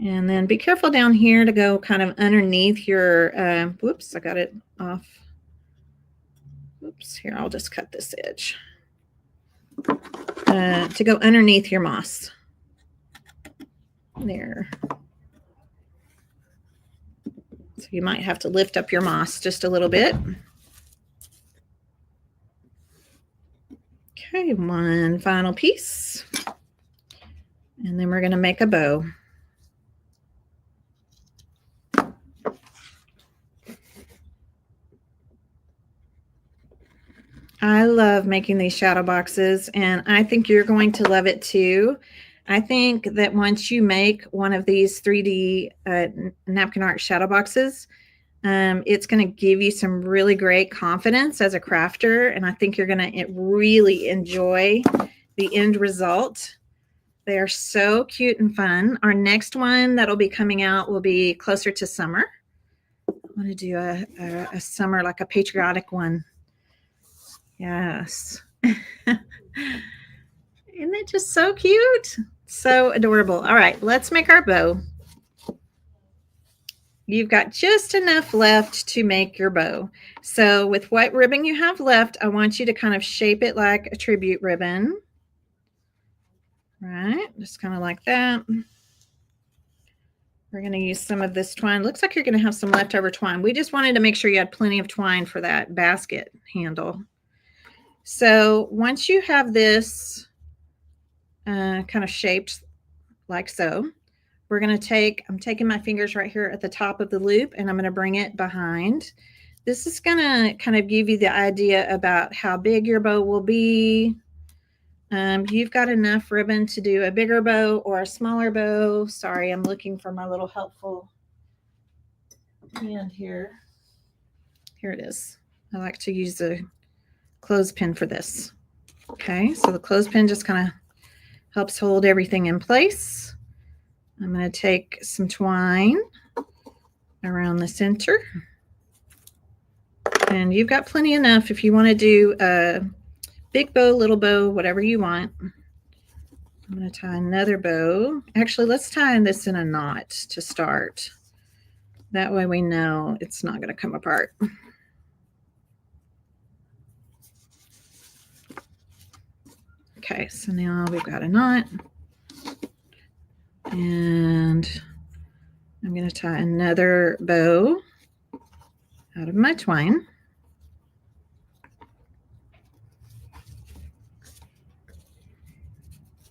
And then be careful down here to go kind of underneath your, whoops, I got it off. Oops, here, I'll just cut this edge. To go underneath your moss. There. So you might have to lift up your moss just a little bit. Okay, one final piece. And then we're going to make a bow. I love making these shadow boxes, and I think you're going to love it too. I think that once you make one of these 3D napkin art shadow boxes, it's going to give you some really great confidence as a crafter, and I think you're going to really enjoy the end result. They are so cute and fun. Our next one that'll be coming out will be closer to summer. I want to do a summer, like a patriotic one. Yes. Isn't it just so cute? So adorable. All right, let's make our bow. You've got just enough left to make your bow. So with what ribbon you have left, I want you to kind of shape it like a tribute ribbon. Right, just kind of like that. We're going to use some of this twine. Looks like you're going to have some leftover twine. We just wanted to make sure you had plenty of twine for that basket handle. So once you have this kind of shaped like so, we're going to take, I'm taking my fingers right here at the top of the loop, and I'm going to bring it behind. This is going to kind of give you the idea about how big your bow will be. You've got enough ribbon to do a bigger bow or a smaller bow. Sorry, I'm looking for my little helpful hand here. Here it is. I like to use the clothespin for this. Okay, so the clothespin just kind of helps hold everything in place. I'm going to take some twine around the center. And you've got plenty enough if you want to do a big bow, little bow, whatever you want. I'm going to tie another bow. Actually, let's tie this in a knot to start. That way we know it's not going to come apart. Okay, so now we've got a knot. And I'm going to tie another bow out of my twine.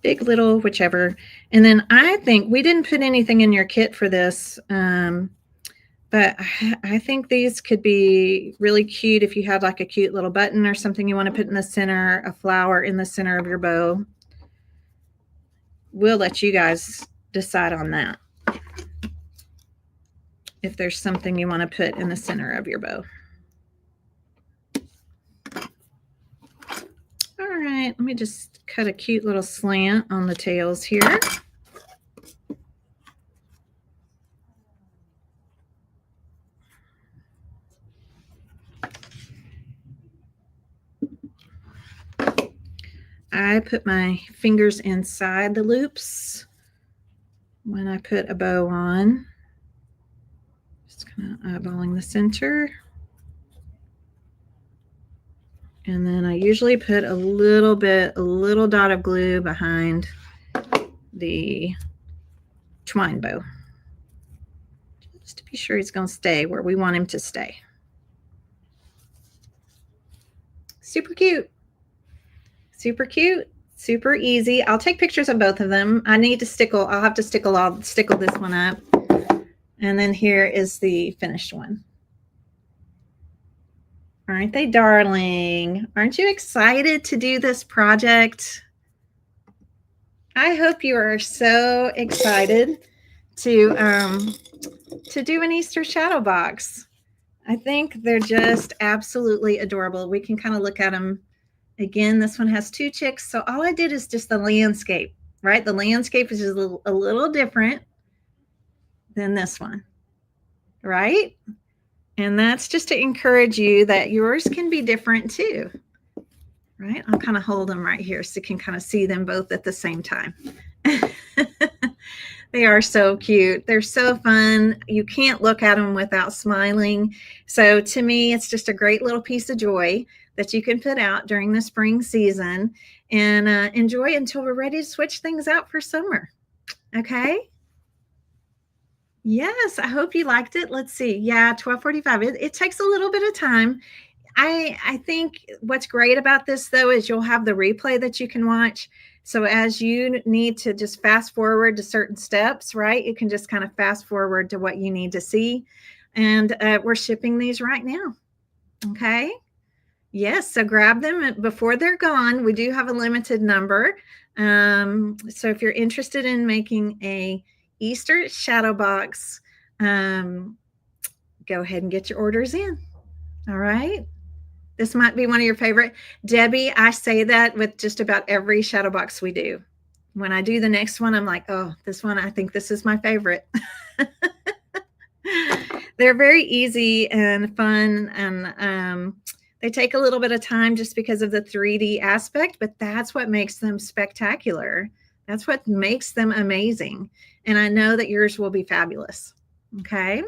Big, little, whichever. And then I think we didn't put anything in your kit for this, but I think these could be really cute if you had like a cute little button or something you want to put in the center, a flower in the center of your bow. We'll let you guys decide on that. If there's something you want to put in the center of your bow. All right, let me just cut a cute little slant on the tails here. I put my fingers inside the loops when I put a bow on. Just kind of eyeballing the center. And then I usually put a little dot of glue behind the twine bow, just to be sure he's going to stay where we want him to stay. Super cute. Super cute. Super easy. I'll take pictures of both of them. I need to stickle. I'll have to stickle. I'll stickle this one up. And then here is the finished one. Aren't they darling? Aren't you excited to do this project? I hope you are so excited to do an Easter shadow box. I think they're just absolutely adorable. We can kind of look at them again. This one has 2 chicks. So all I did is just the landscape, right? The landscape is just a little different than this one, right? And that's just to encourage you that yours can be different too, right? I'll kind of hold them right here so you can kind of see them both at the same time. They are so cute. They're so fun. You can't look at them without smiling. So to me, it's just a great little piece of joy that you can put out during the spring season and enjoy until we're ready to switch things out for summer. Okay. Yes, I hope you liked it. Let's see. Yeah, 12:45. It takes a little bit of time. I think what's great about this though is you'll have the replay that you can watch. So as you need to just fast forward to certain steps, right? You can just kind of fast forward to what you need to see. And we're shipping these right now. Okay. Yes, so grab them before they're gone. We do have a limited number. So if you're interested in making a Easter shadow box, go ahead and get your orders in. All right. This might be one of your favorite. Debbie, I say that with just about every shadow box we do. When I do the next one, I'm like, oh, this one, I think this is my favorite. They're very easy and fun, and they take a little bit of time just because of the 3D aspect, but that's what makes them spectacular. That's what makes them amazing. And I know that yours will be fabulous. Okay.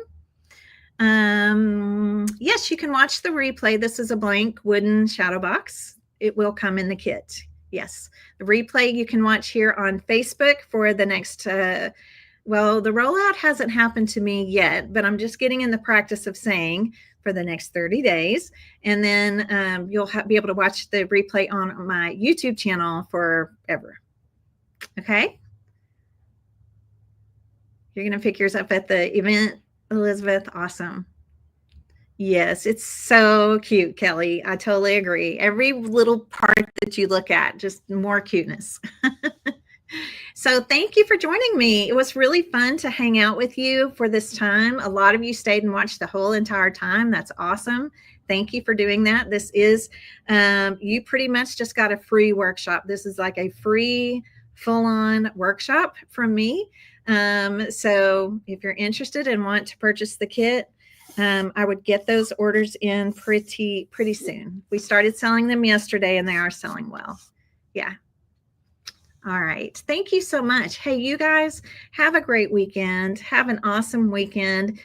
Yes, you can watch the replay. This is a blank wooden shadow box. It will come in the kit. Yes, the replay you can watch here on Facebook for the next, well, the rollout hasn't happened to me yet, but I'm just getting in the practice of saying for the next 30 days. And then you'll be able to watch the replay on my YouTube channel forever. Okay. You're going to pick yours up at the event, Elizabeth. Awesome. Yes, it's so cute, Kelly. I totally agree. Every little part that you look at, just more cuteness. So thank you for joining me. It was really fun to hang out with you for this time. A lot of you stayed and watched the whole entire time. That's awesome. Thank you for doing that. This is, you pretty much just got a free workshop. This is like a free full-on workshop from me. So if you're interested and want to purchase the kit, I would get those orders in pretty soon. We started selling them yesterday and they are selling well. Yeah. All right. Thank you so much. Hey, you guys have a great weekend. Have an awesome weekend.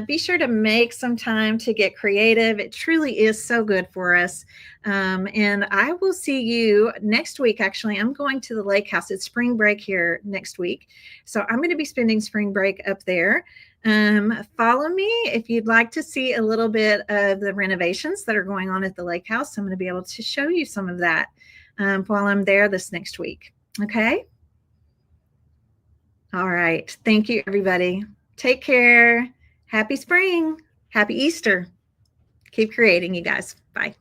Be sure to make some time to get creative. It truly is so good for us. And I will see you next week. Actually, I'm going to the lake house. It's spring break here next week. So I'm going to be spending spring break up there. Follow me if you'd like to see a little bit of the renovations that are going on at the lake house. I'm going to be able to show you some of that while I'm there this next week. Okay. All right. Thank you, everybody. Take care. Happy spring. Happy Easter. Keep creating, you guys. Bye.